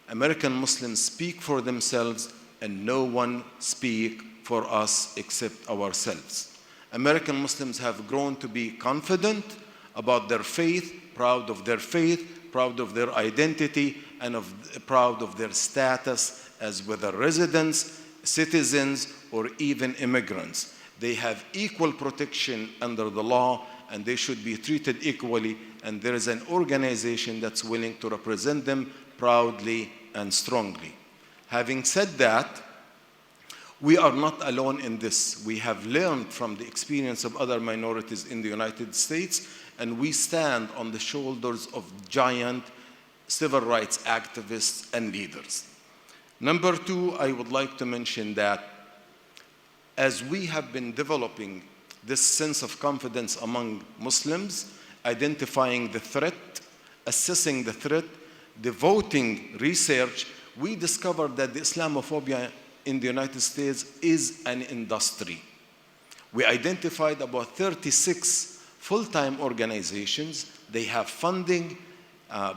American Muslims speak for themselves, and no one speaks for us except ourselves. American Muslims have grown to be confident about their faith, proud of their faith, proud of their identity, and proud of their status as whether residents, citizens, or even immigrants. They have equal protection under the law, and they should be treated equally, and there is an organization that's willing to represent them proudly and strongly. Having said that, we are not alone in this. We have learned from the experience of other minorities in the United States, and we stand on the shoulders of giant civil rights activists and leaders. Number two, I would like to mention that as we have been developing this sense of confidence among Muslims, identifying the threat, assessing the threat, devoting research, we discovered that the Islamophobia in the United States is an industry. We identified about 36 full-time organizations. They have funding,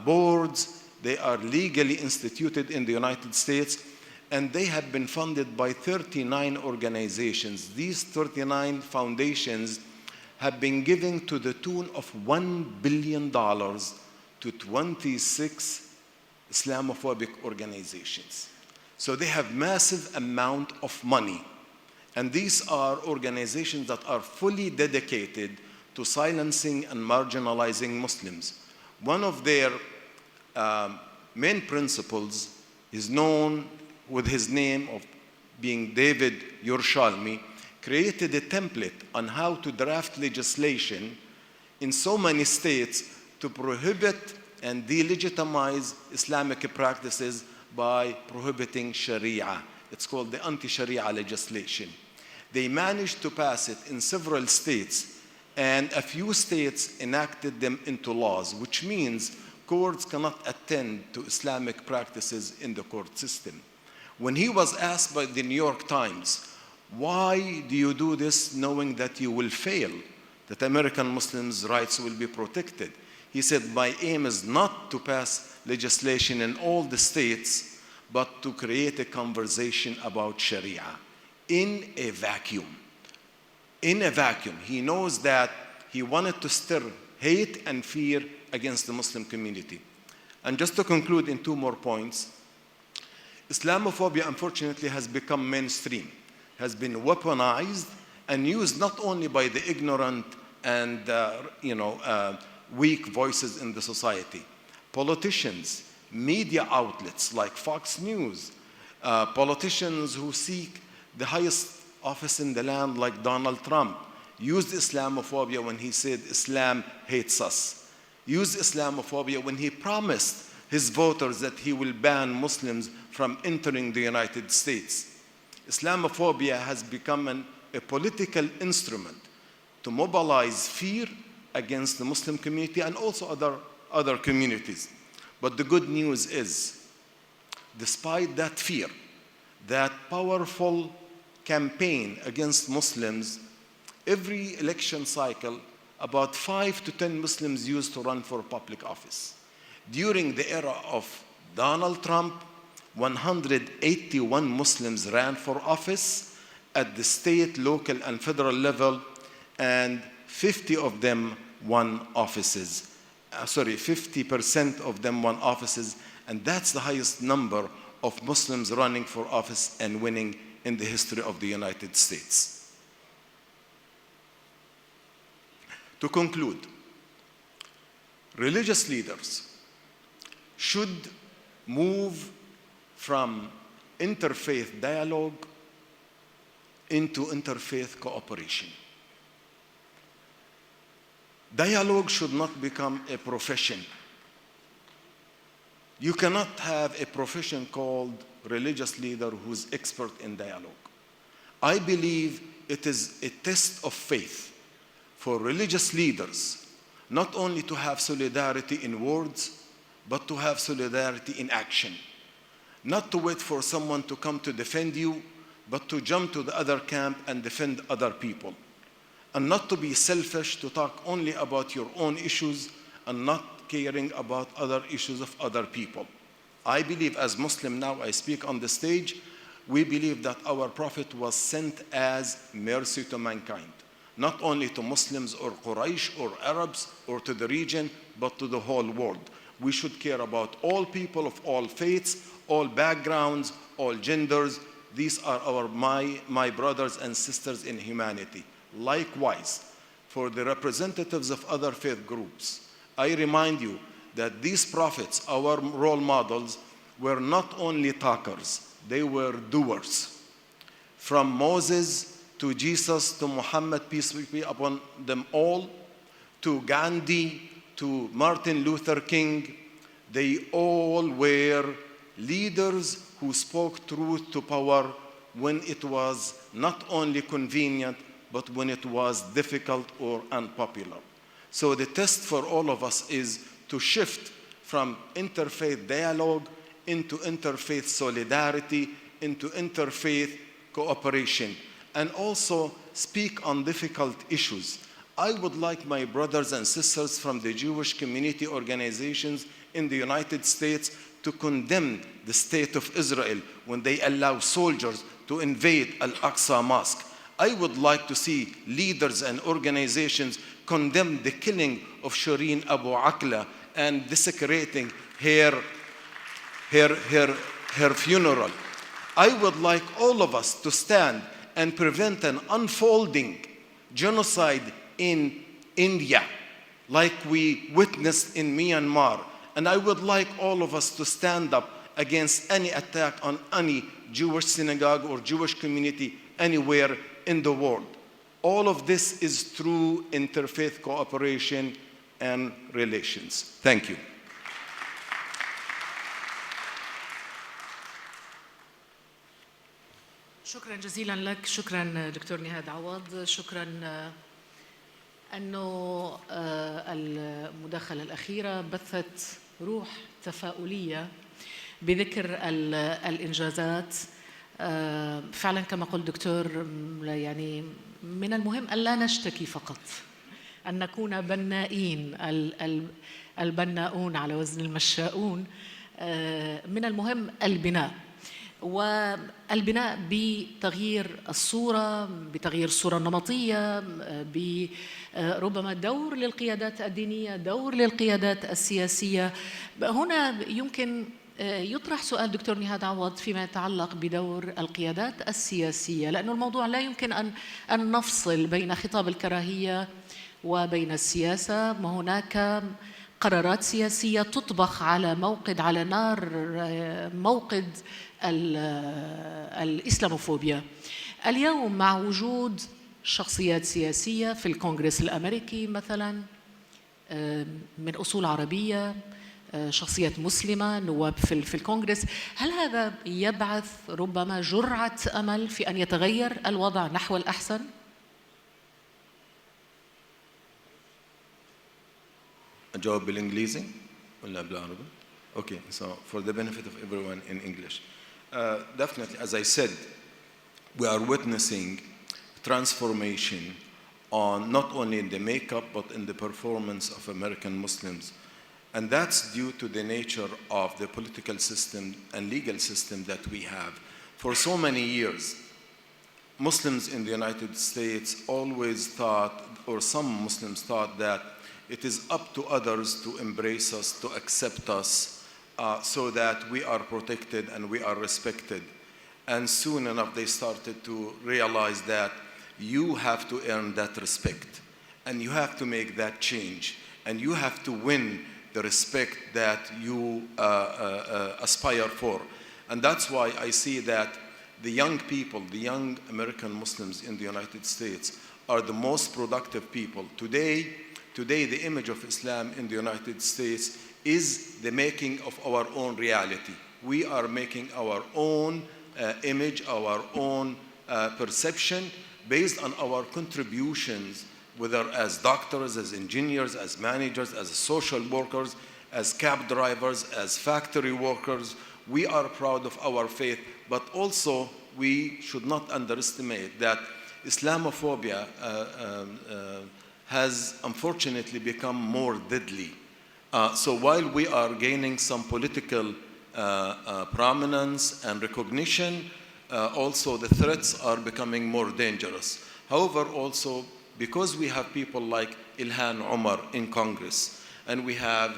boards. They are legally instituted in the United States, and they have been funded by 39 organizations. These 39 foundations have been given to the tune of $1 billion to 26 Islamophobic organizations. So they have massive amount of money. And these are organizations that are fully dedicated to silencing and marginalizing Muslims. One of their main principles is known with his name of being David Yerushalmi, created a template on how to draft legislation in so many states to prohibit and delegitimize Islamic practices by prohibiting Sharia. It's called the anti-Sharia legislation. They managed to pass it in several states, and a few states enacted them into laws, which means courts cannot attend to Islamic practices in the court system. When he was asked by the New York Times, why do you do this knowing that you will fail, that American Muslims' rights will be protected? He said, my aim is not to pass legislation in all the states, but to create a conversation about Sharia in a vacuum. In a vacuum. He knows that he wanted to stir hate and fear against the Muslim community. And just to conclude in two more points, Islamophobia, unfortunately, has become mainstream, has been weaponized and used not only by the ignorant and weak voices in the society. Politicians, media outlets like Fox News, politicians who seek the highest office in the land like Donald Trump, used Islamophobia when he said Islam hates us. Used Islamophobia when he promised his voters that he will ban Muslims from entering the United States. Islamophobia has become a political instrument to mobilize fear against the Muslim community and also other communities. But the good news is, despite that fear, that powerful campaign against Muslims, every election cycle, about 5 to 10 Muslims used to run for public office. During the era of Donald Trump, 181 Muslims ran for office at the state, local, and federal level, and 50 of them won offices. 50% of them won offices, and that's the highest number of Muslims running for office and winning in the history of the United States. To conclude, religious leaders should move from interfaith dialogue into interfaith cooperation. Dialogue should not become a profession. You cannot have a profession called religious leader who's expert in dialogue. I believe it is a test of faith for religious leaders not only to have solidarity in words, but to have solidarity in action. not to wait for someone to come to defend you, but to jump to the other camp and defend other people. And not to be selfish, to talk only about your own issues and not caring about other issues of other people. I believe as Muslim now, I speak on the stage, we believe that our Prophet was sent as mercy to mankind, not only to Muslims or Quraysh or Arabs or to the region, but to the whole world. We should care about all people of all faiths, all backgrounds, all genders. These are my brothers and sisters in humanity. Likewise, for the representatives of other faith groups, I remind you that these prophets, our role models, were not only talkers, they were doers. From Moses to Jesus to Muhammad, peace be upon them all, to Gandhi, to Martin Luther King, they all were leaders who spoke truth to power when it was not only convenient, but when it was difficult or unpopular. So the test for all of us is to shift from interfaith dialogue into interfaith solidarity, into interfaith cooperation, and also speak on difficult issues. I would like my brothers and sisters from the Jewish community organizations in the United States to condemn the state of Israel when they allow soldiers to invade Al-Aqsa Mosque. I would like to see leaders and organizations condemn the killing of Shireen Abu Akleh and desecrating her funeral. I would like all of us to stand and prevent an unfolding genocide in India, like we witnessed in Myanmar. And I would like all of us to stand up against any attack on any Jewish synagogue or Jewish community anywhere in the world. All of this is through interfaith cooperation and relations. Thank you. شكرا جزيلا لك، شكرا دكتور نهاد عوض، شكرا أنه المداخلة الأخيرة بثت روح تفاؤلية بذكر الإنجازات. فعلا كما قلت دكتور، يعني من المهم أن لا نشتكي فقط، أن نكون بنائين، البناؤون على وزن المشاؤون. من المهم البناء، والبناء بتغيير الصورة، بتغيير الصورة النمطية، بربما دور للقيادات الدينية، دور للقيادات السياسية. هنا يمكن يطرح سؤال دكتور نهاد عوض فيما يتعلق بدور القيادات السياسية، لأن الموضوع لا يمكن أن نفصل بين خطاب الكراهية وبين السياسة. وهناك قرارات سياسية تطبخ على موقد، على نار موقد الإسلاموفوبيا. اليوم مع وجود شخصيات سياسية في الكونغرس الأمريكي مثلا من أصول عربية، شخصيات مسلمة، نواب في الكونغرس، هل هذا يبعث ربما جرعة أمل في أن يتغير الوضع نحو الأحسن؟ أجاوب بالإنجليزي ولا بالعربي؟ Okay, so for the benefit of everyone in English. Definitely, as I said, we are witnessing transformation on not only in the makeup but in the performance of American Muslims. And that's due to the nature of the political system and legal system that we have. For so many years, Muslims in the United States always thought, or some Muslims thought, that it is up to others to embrace us, to accept us, so that we are protected and we are respected. And soon enough, they started to realize that you have to earn that respect, and you have to make that change, and you have to win the respect that you aspire for. And that's why I see that the young people, the young American Muslims in the United States are the most productive people. Today, the image of Islam in the United States is the making of our own reality. We are making our own image, our own perception based on our contributions, whether as doctors, as engineers, as managers, as social workers, as cab drivers, as factory workers. we are proud of our faith, but also we should not underestimate that Islamophobia has unfortunately become more deadly. So while we are gaining some political prominence and recognition, also the threats are becoming more dangerous. However, also because we have people like Ilhan Omar in Congress, and we have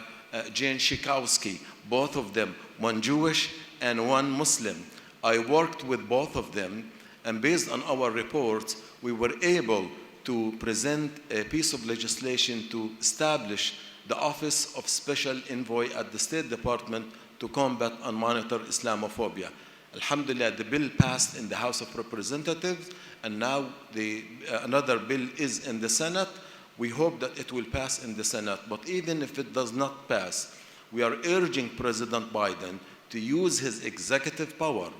Jane Schikowsky, both of them, one Jewish and one Muslim. I worked with both of them, and based on our reports, we were able to present a piece of legislation to establish the Office of Special Envoy at the State Department to combat and monitor Islamophobia. Alhamdulillah, the bill passed in the House of Representatives, and now another bill is in the Senate. We hope that it will pass in the Senate, but even if it does not pass, we are urging President Biden to use his executive power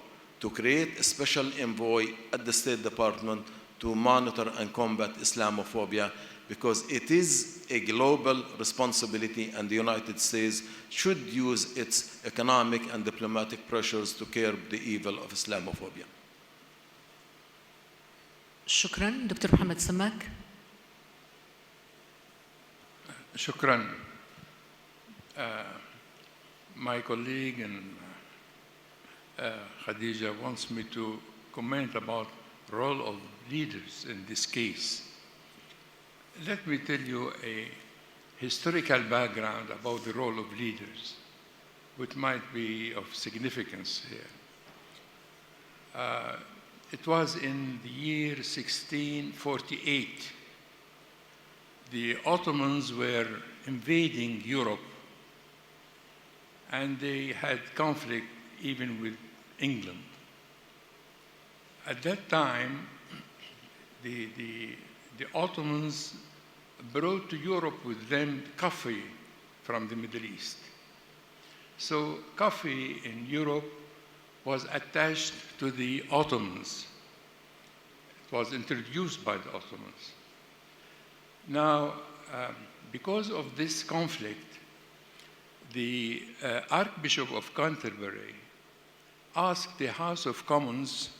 to create a special envoy at the State Department to monitor and combat Islamophobia, because it is a global responsibility, and the United States should use its economic and diplomatic pressures to curb the evil of Islamophobia. شكرا دكتور محمد سماك. Shukran. My colleague and Khadija wants me to comment about the role of leaders in this case. Let me tell you a historical background about the role of leaders, which might be of significance here. It was in the year 1648. The Ottomans were invading Europe, and they had conflict even with England. At that time, the Ottomans brought to Europe with them coffee from the Middle East. So coffee in Europe was attached to the Ottomans. It was introduced by the Ottomans. Now, because of this conflict, the Archbishop of Canterbury asked the House of Commons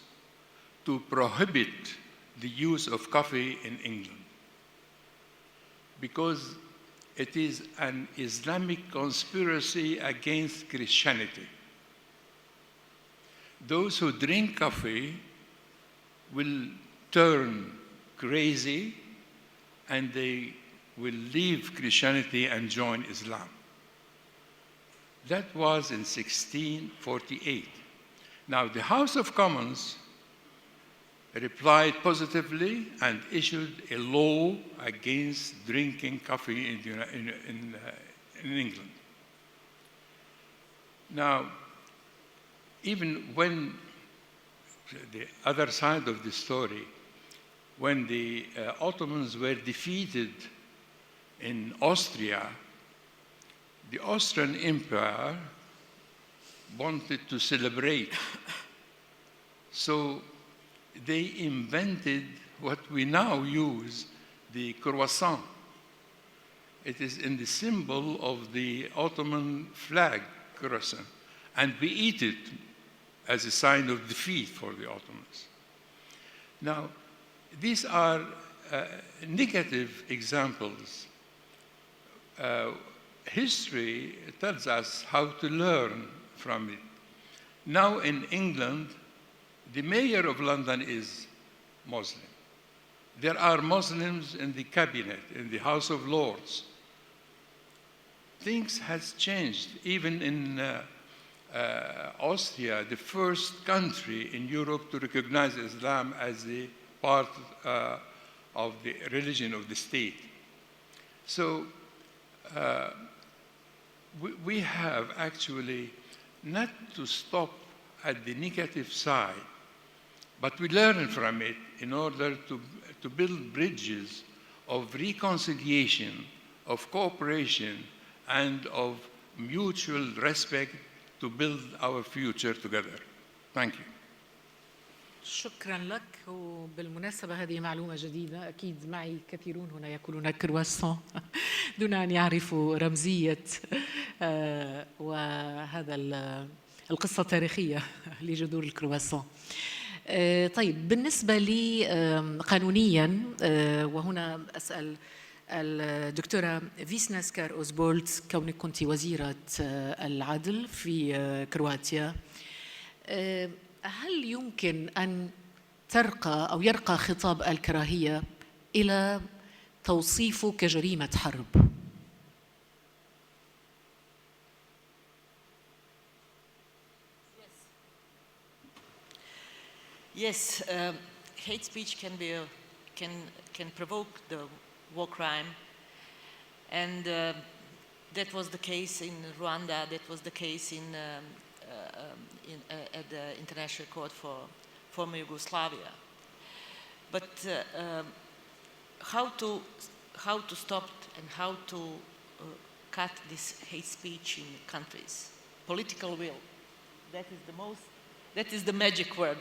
to prohibit the use of coffee in England, because it is an Islamic conspiracy against Christianity. Those who drink coffee will turn crazy, and they will leave Christianity and join Islam. That was in 1648. Now, the House of Commons replied positively and issued a law against drinking coffee in England. Now, even when the other side of the story, when the Ottomans were defeated in Austria, the Austrian Empire wanted to celebrate. So they invented what we now use, the croissant. It is in the symbol of the Ottoman flag, croissant, and we eat it as a sign of defeat for the Ottomans. Now, these are negative examples. History tells us how to learn from it. Now in England, the mayor of London is Muslim. There are Muslims in the cabinet, in the House of Lords. Things has changed. Even in Austria, the first country in Europe to recognize Islam as the part of the religion of the state. So we have actually not to stop at the negative side, but we learn from it in order to build bridges of reconciliation, of cooperation, and of mutual respect to build our future together. Thank you. شكرا لك. وبالمناسبة هذه معلومة جديدة، أكيد معي كثيرون هنا يأكلون كرواسون دون أن يعرفوا رمزية وهذا القصة التاريخية لجذور الكرواسون. طيب بالنسبة لي قانونيا، وهنا أسأل الدكتورة فيسنا سكار أوزبولت، كونك كنت وزيرة العدل في كرواتيا، هل يمكن أن ترقى أو يرقى خطاب الكراهية إلى توصيفه كجريمة حرب؟ Yes, hate speech can provoke the war crime, and that was the case in Rwanda. That was the case at the International Court for former Yugoslavia. But how to stop and how to cut this hate speech in countries? Political will. That is the magic word.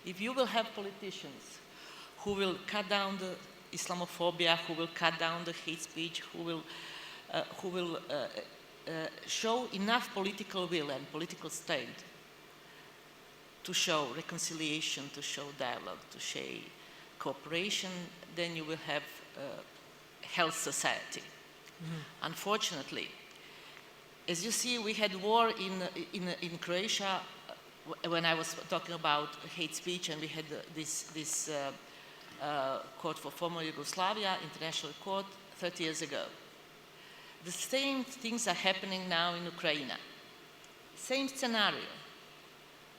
If you will have politicians who will cut down the Islamophobia, who will cut down the hate speech, who will show enough political will and political strength to show reconciliation, to show dialogue, to show cooperation, then you will have a health society. Mm-hmm. Unfortunately, as you see, we had war in Croatia when I was talking about hate speech, and we had this court for former Yugoslavia, International Court, 30 years ago. The same things are happening now in Ukraine. Same scenario.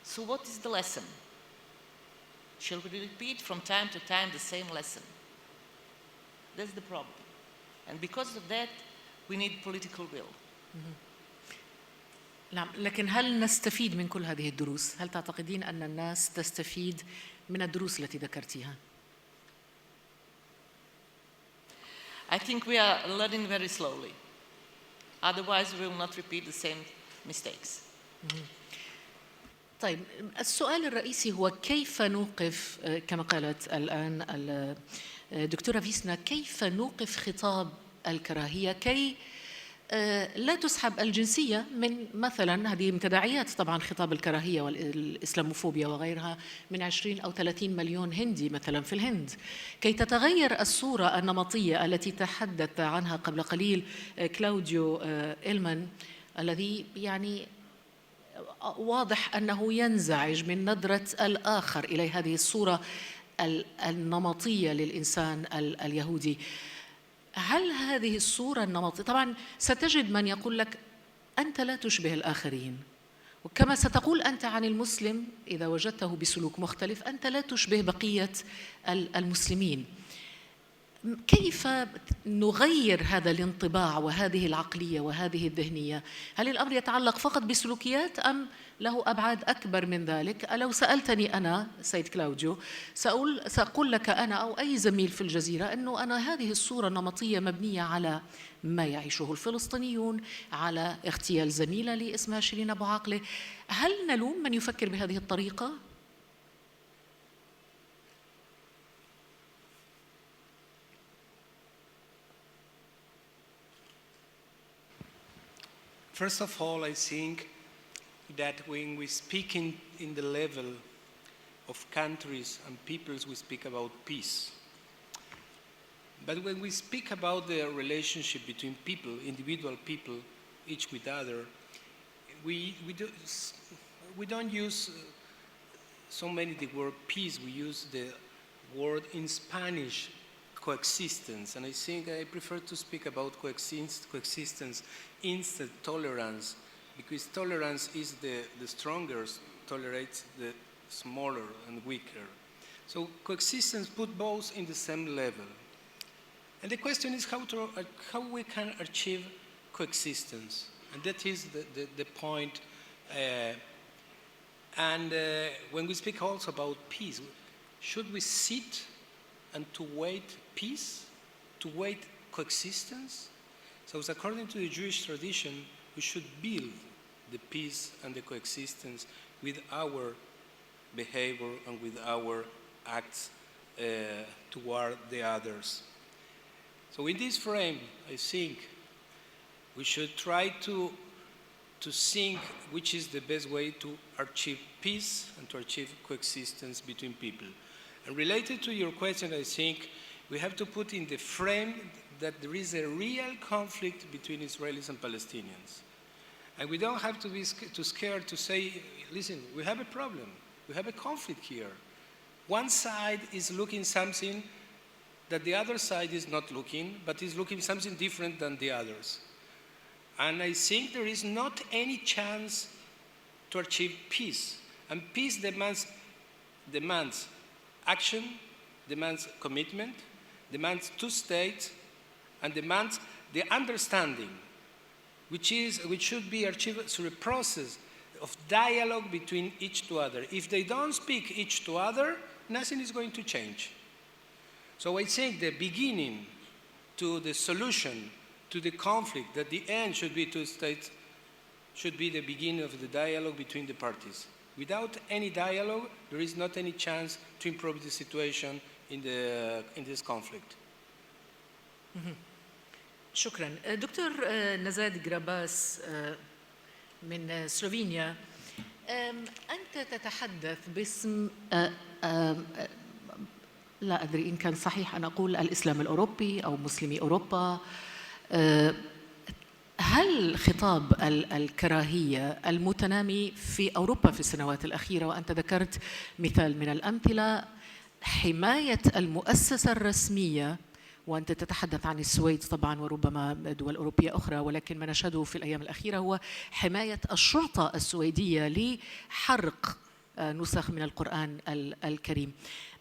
So what is the lesson? Shall we repeat from time to time the same lesson? That's the problem. And because of that, we need political will. Mm-hmm. نعم، لكن هل نستفيد من كل هذه الدروس؟ هل تعتقدين أن الناس تستفيد من الدروس التي ذكرتيها؟ I think we are learning very slowly. Otherwise, we will not repeat the same mistakes. طيب السؤال الرئيسي هو كيف نوقف، كما قالت الآن الدكتورة فيسنا، كيف نوقف خطاب الكراهية كي لا تسحب الجنسية من مثلا هذه من تداعيات طبعا خطاب الكراهية والإسلاموفوبيا وغيرها من 20 أو 30 مليون هندي مثلا في الهند، كي تتغير الصورة النمطية التي تحدث عنها قبل قليل كلاوديو إلمان، الذي يعني واضح أنه ينزعج من نظرة الآخر إلى هذه الصورة النمطية للإنسان اليهودي. هل هذه الصورة النمطية، طبعا ستجد من يقول لك أنت لا تشبه الآخرين، وكما ستقول أنت عن المسلم إذا وجدته بسلوك مختلف أنت لا تشبه بقية المسلمين. كيف نغير هذا الانطباع وهذه العقلية وهذه الذهنية؟ هل الأمر يتعلق فقط بسلوكيات أم له أبعاد أكبر من ذلك؟ لو سألتني أنا سيد كلاوديو سأقول لك أنا أو أي زميل في الجزيرة أنه أنا هذه الصورة النمطية مبنية على ما يعيشه الفلسطينيون، على اغتيال زميلة لي اسمها شيرين أبو عاقلة. هل نلوم من يفكر بهذه الطريقة؟ First of all, I think that when we speak in the level of countries and peoples, we speak about peace. But when we speak about the relationship between people, individual people, each with other, we don't use so many the word peace. We use the word in Spanish, coexistence, and I think I prefer to speak about coexistence instead of tolerance, because tolerance is the stronger, tolerates the smaller and weaker. So coexistence put both in the same level. And the question is how we can achieve coexistence, and that is the point. When we speak also about peace, should we sit and to wait peace, to wait coexistence? So according to the Jewish tradition, we should build the peace and the coexistence with our behavior and with our acts toward the others. So in this frame, I think we should try to to think which is the best way to achieve peace and to achieve coexistence between people. And related to your question, I think we have to put in the frame that there is a real conflict between Israelis and Palestinians. And we don't have to be too scared to say, listen, we have a problem. We have a conflict here. One side is looking something that the other side is not looking, but is looking something different than the others. And I think there is not any chance to achieve peace. And peace demands action, demands commitment, demands two states, and demands the understanding, which should be achieved through a process of dialogue between each to other. If they don't speak each to other, nothing is going to change. So I think the beginning to the solution to the conflict, that the end should be two states, should be the beginning of the dialogue between the parties. Without any dialogue, there is not any chance to improve the situation in this conflict. شكرا. دكتور نزاد جراباس من سلوفينيا، أنت تتحدث باسم لا أدري إن كان صحيح أن أقول الإسلام الأوروبي أو مسلمي أوروبا. هل خطاب الكراهية المتنامي في أوروبا في السنوات الأخيرة، وأنت ذكرت مثال من الأمثلة حماية المؤسسة الرسمية، وأنت تتحدث عن السويد طبعا وربما دول أوروبية أخرى، ولكن ما نشهده في الأيام الأخيرة هو حماية الشرطة السويدية لحرق نسخ من القرآن الكريم.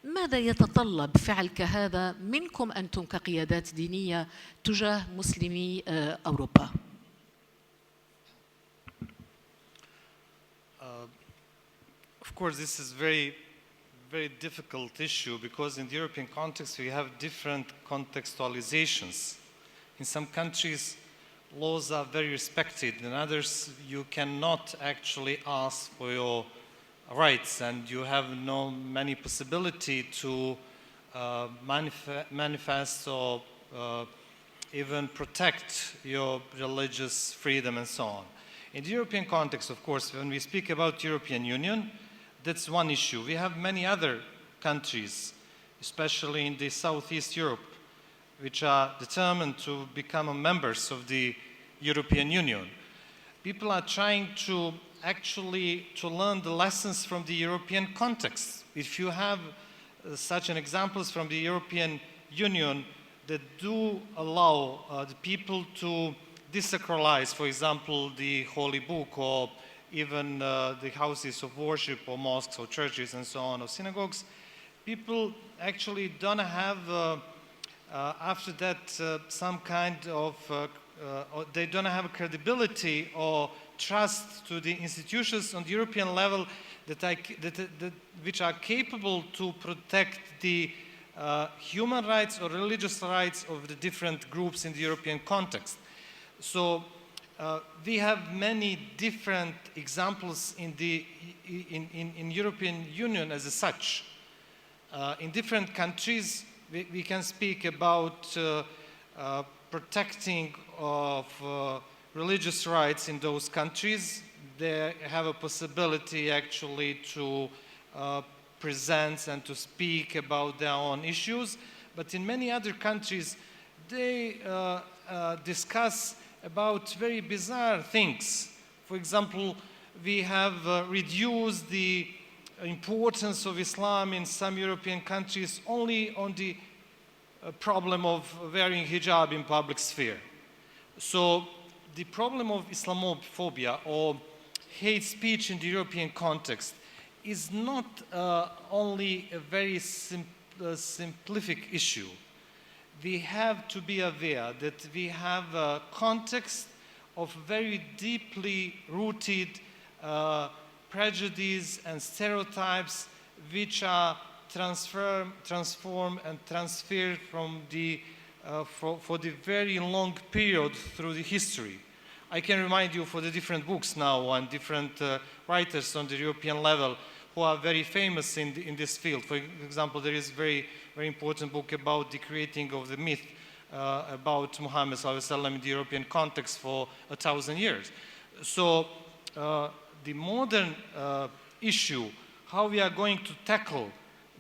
ماذا يتطلب فعل كهذا منكم أنتم كقيادات دينية تجاه مسلمي أوروبا؟ Of course, this is very difficult issue because in the European context we have different contextualizations. In some countries, laws are very respected. In others, you cannot actually ask for your rights, and you have no many possibility to manifest or even protect your religious freedom and so on. In the European context, of course, when we speak about European Union, that's one issue. We have many other countries, especially in the Southeast Europe, which are determined to become members of the European Union. People are trying to actually learn the lessons from the European context. If you have such an examples from the European Union that do allow the people to desacralize, for example, the Holy Book or even the houses of worship or mosques or churches and so on or synagogues, people actually don't have after that some kind of, they don't have a credibility or trust to the institutions on the European level which are capable to protect the human rights or religious rights of the different groups in the European context. So we have many different examples in the European Union as such. In different countries, we can speak about protecting of religious rights in those countries. They have a possibility actually to present and to speak about their own issues. But in many other countries, they discuss about very bizarre things. For example, we have reduced the importance of Islam in some European countries only on the problem of wearing hijab in public sphere. So the problem of Islamophobia or hate speech in the European context is not only a very simplific issue. We have to be aware that we have a context of very deeply rooted prejudice and stereotypes which are transformed and transferred from the for the very long period through the history. I can remind you for the different books now and different writers on the European level who are very famous in this field. For example, there is a very important book about the creating of the myth about Muhammad ﷺ in the European context for 1,000 years. So the modern issue, how we are going to tackle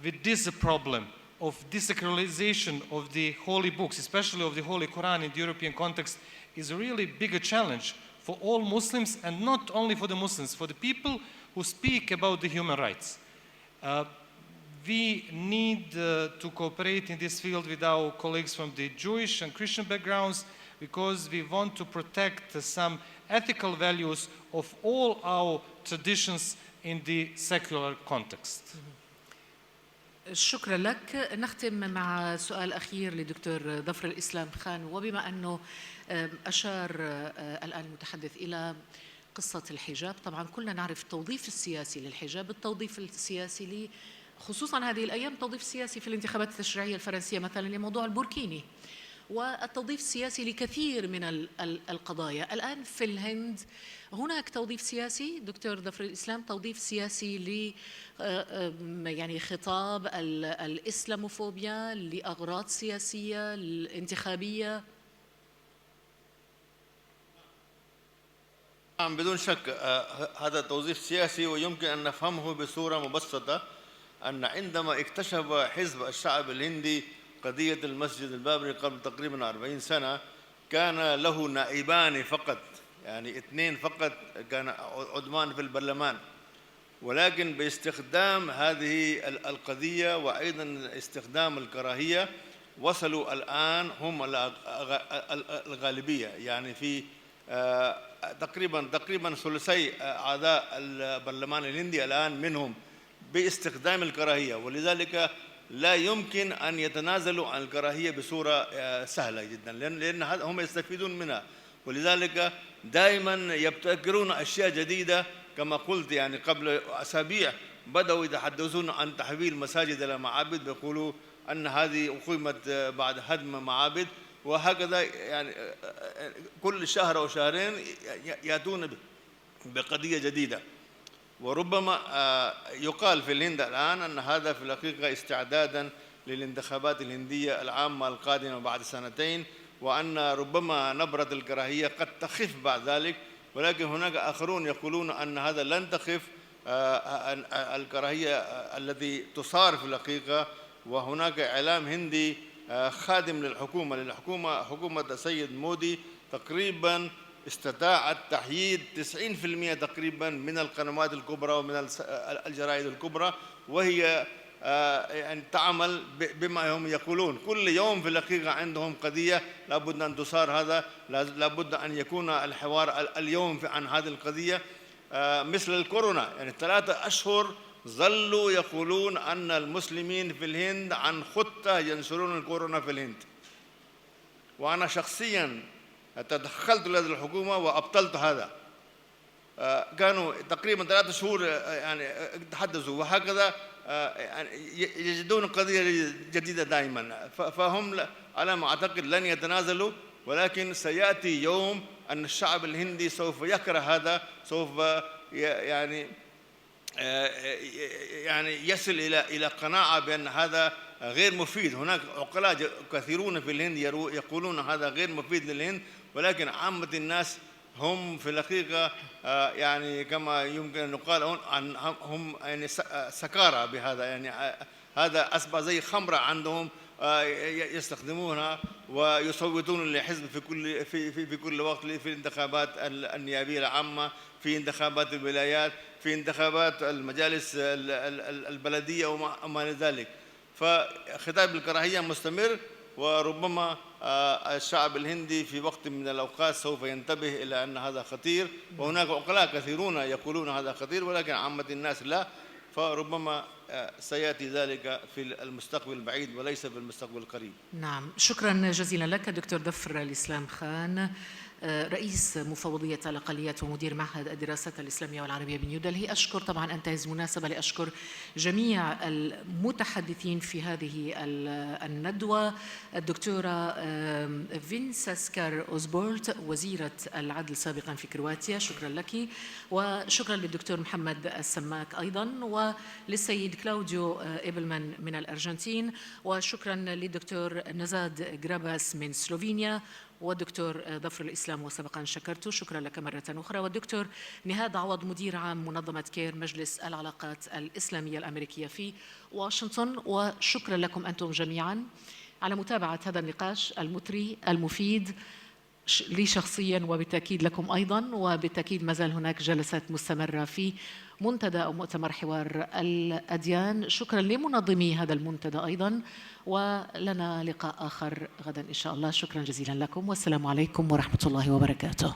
with this problem of desacralization of the holy books, especially of the Holy Quran in the European context, is a really bigger challenge for all Muslims, and not only for the Muslims, for the people who speak about the human rights. We need to cooperate in this field with our colleagues from the Jewish and Christian backgrounds, because we want to protect some ethical values of all our traditions in the secular context. شكرا لك. نختم مع سؤال أخير لدكتور ظفر الإسلام خان، وبما أنه أشار الآن المتحدث إلى قصة الحجاب، طبعا كلنا نعرف التوظيف السياسي للحجاب، التوظيف السياسي خصوصا هذه الأيام، التوظيف السياسي في الانتخابات التشريعية الفرنسية مثلا لموضوع البوركيني، والتوظيف السياسي لكثير من القضايا. الآن في الهند هناك توظيف سياسي دكتور ظفر الإسلام، توظيف سياسي ل يعني خطاب الإسلاموفوبيا لأغراض سياسية انتخابية. نعم بدون شك هذا توظيف سياسي، ويمكن أن نفهمه بصورة مبسطة، أن عندما اكتشف حزب الشعب الهندي قضية المسجد البابلي قبل تقريبا 40 سنة، كان له نائبان فقط، يعني 2 فقط كان عضوان في البرلمان، ولكن باستخدام هذه القضية وأيضا استخدام الكراهية وصلوا الآن هم الغالبية، يعني في تقريبا ثلثي أعضاء البرلمان الهندي الآن منهم باستخدام الكراهية، ولذلك لا يمكن أن يتنازلوا عن الكراهية بصورة سهلة جدا، لأن هم يستفيدون منها، ولذلك دائما يبتكرون أشياء جديدة. كما قلت يعني قبل أسابيع بدأوا يتحدثون عن تحويل مساجد إلى معابد، بيقولوا أن هذه أقيمت بعد هدم معابد، وهكذا يعني كل شهر أو شهرين يأتون بقضية جديدة. وربما يقال في الهند الآن أن هذا في الحقيقة استعدادا للانتخابات الهندية العامة القادمة بعد 2 سنين، وأن ربما نبرة الكراهية قد تخف بعد ذلك، ولكن هناك آخرون يقولون أن هذا لن تخف الكراهية التي تصار في الحقيقة. وهناك إعلام هندي خادم للحكومة، حكومة السيد مودي، تقريبا استطاعت تحييد 90% تقريبا من القنوات الكبرى ومن الجرائد الكبرى، وهي يعني تعمل بما هم يقولون. كل يوم في الحقيقة عندهم قضية لابد أن تصار، هذا لابد أن يكون الحوار اليوم عن هذه القضية. مثل الكورونا، يعني 3 أشهر ظلوا يقولون أن المسلمين في الهند عن خطة ينشرون الكورونا في الهند، وأنا شخصيا تدخلت لهذه الحكومة وأبطلت هذا. كانوا تقريبا 3 شهور يعني يتحدثوا، وهكذا يعني يجدون قضية جديدة دائما، فهم على ما أعتقد لن يتنازلوا، ولكن سيأتي يوم أن الشعب الهندي سوف يكره هذا، سوف يعني يصل إلى قناعة بأن هذا غير مفيد. هناك عقلاء كثيرون في الهند يقولون هذا غير مفيد للهند، ولكن عامة الناس هم في الحقيقة يعني كما يمكن أن يقال هم يعني سكارى بهذا، يعني هذا أصبح زي خمرة عندهم يستخدمونها ويصوتون لحزب في كل وقت، في الانتخابات النيابية العامة، في انتخابات الولايات، في انتخابات المجالس البلدية وما إلى ذلك. فخطاب الكراهية مستمر، وربما الشعب الهندي في وقت من الأوقات سوف ينتبه إلى أن هذا خطير، وهناك عقلاء كثيرون يقولون هذا خطير، ولكن عامة الناس لا. فربما سيأتي ذلك في المستقبل البعيد وليس في المستقبل القريب. نعم، شكرا جزيلا لك دكتور ظفر الإسلام خان، رئيس مفوضية الأقليات ومدير معهد الدراسات الإسلامية والعربية بنيودلهي. أشكر طبعا أنتهز مناسبة لأشكر جميع المتحدثين في هذه الندوة، الدكتورة فينساسكار أوزبورت وزيرة العدل سابقا في كرواتيا، شكرا لك، وشكرا للدكتور محمد السماك أيضا، وللسيد كلاوديو إبلمان من الأرجنتين، وشكرا للدكتور نزاد جراباس من سلوفينيا، والدكتور ظفر الإسلام وسبقا شكرته، شكرا لك مرة أخرى، والدكتور نهاد عوض مدير عام منظمة كير مجلس العلاقات الإسلامية الأمريكية في واشنطن. وشكرا لكم أنتم جميعا على متابعة هذا النقاش المثري المفيد لي شخصيا وبالتأكيد لكم أيضا، وبالتأكيد ما زال هناك جلسات مستمرة في منتدى أو مؤتمر حوار الأديان. شكرا لمنظمي هذا المنتدى أيضا، ولنا لقاء آخر غدا إن شاء الله. شكرا جزيلا لكم والسلام عليكم ورحمة الله وبركاته.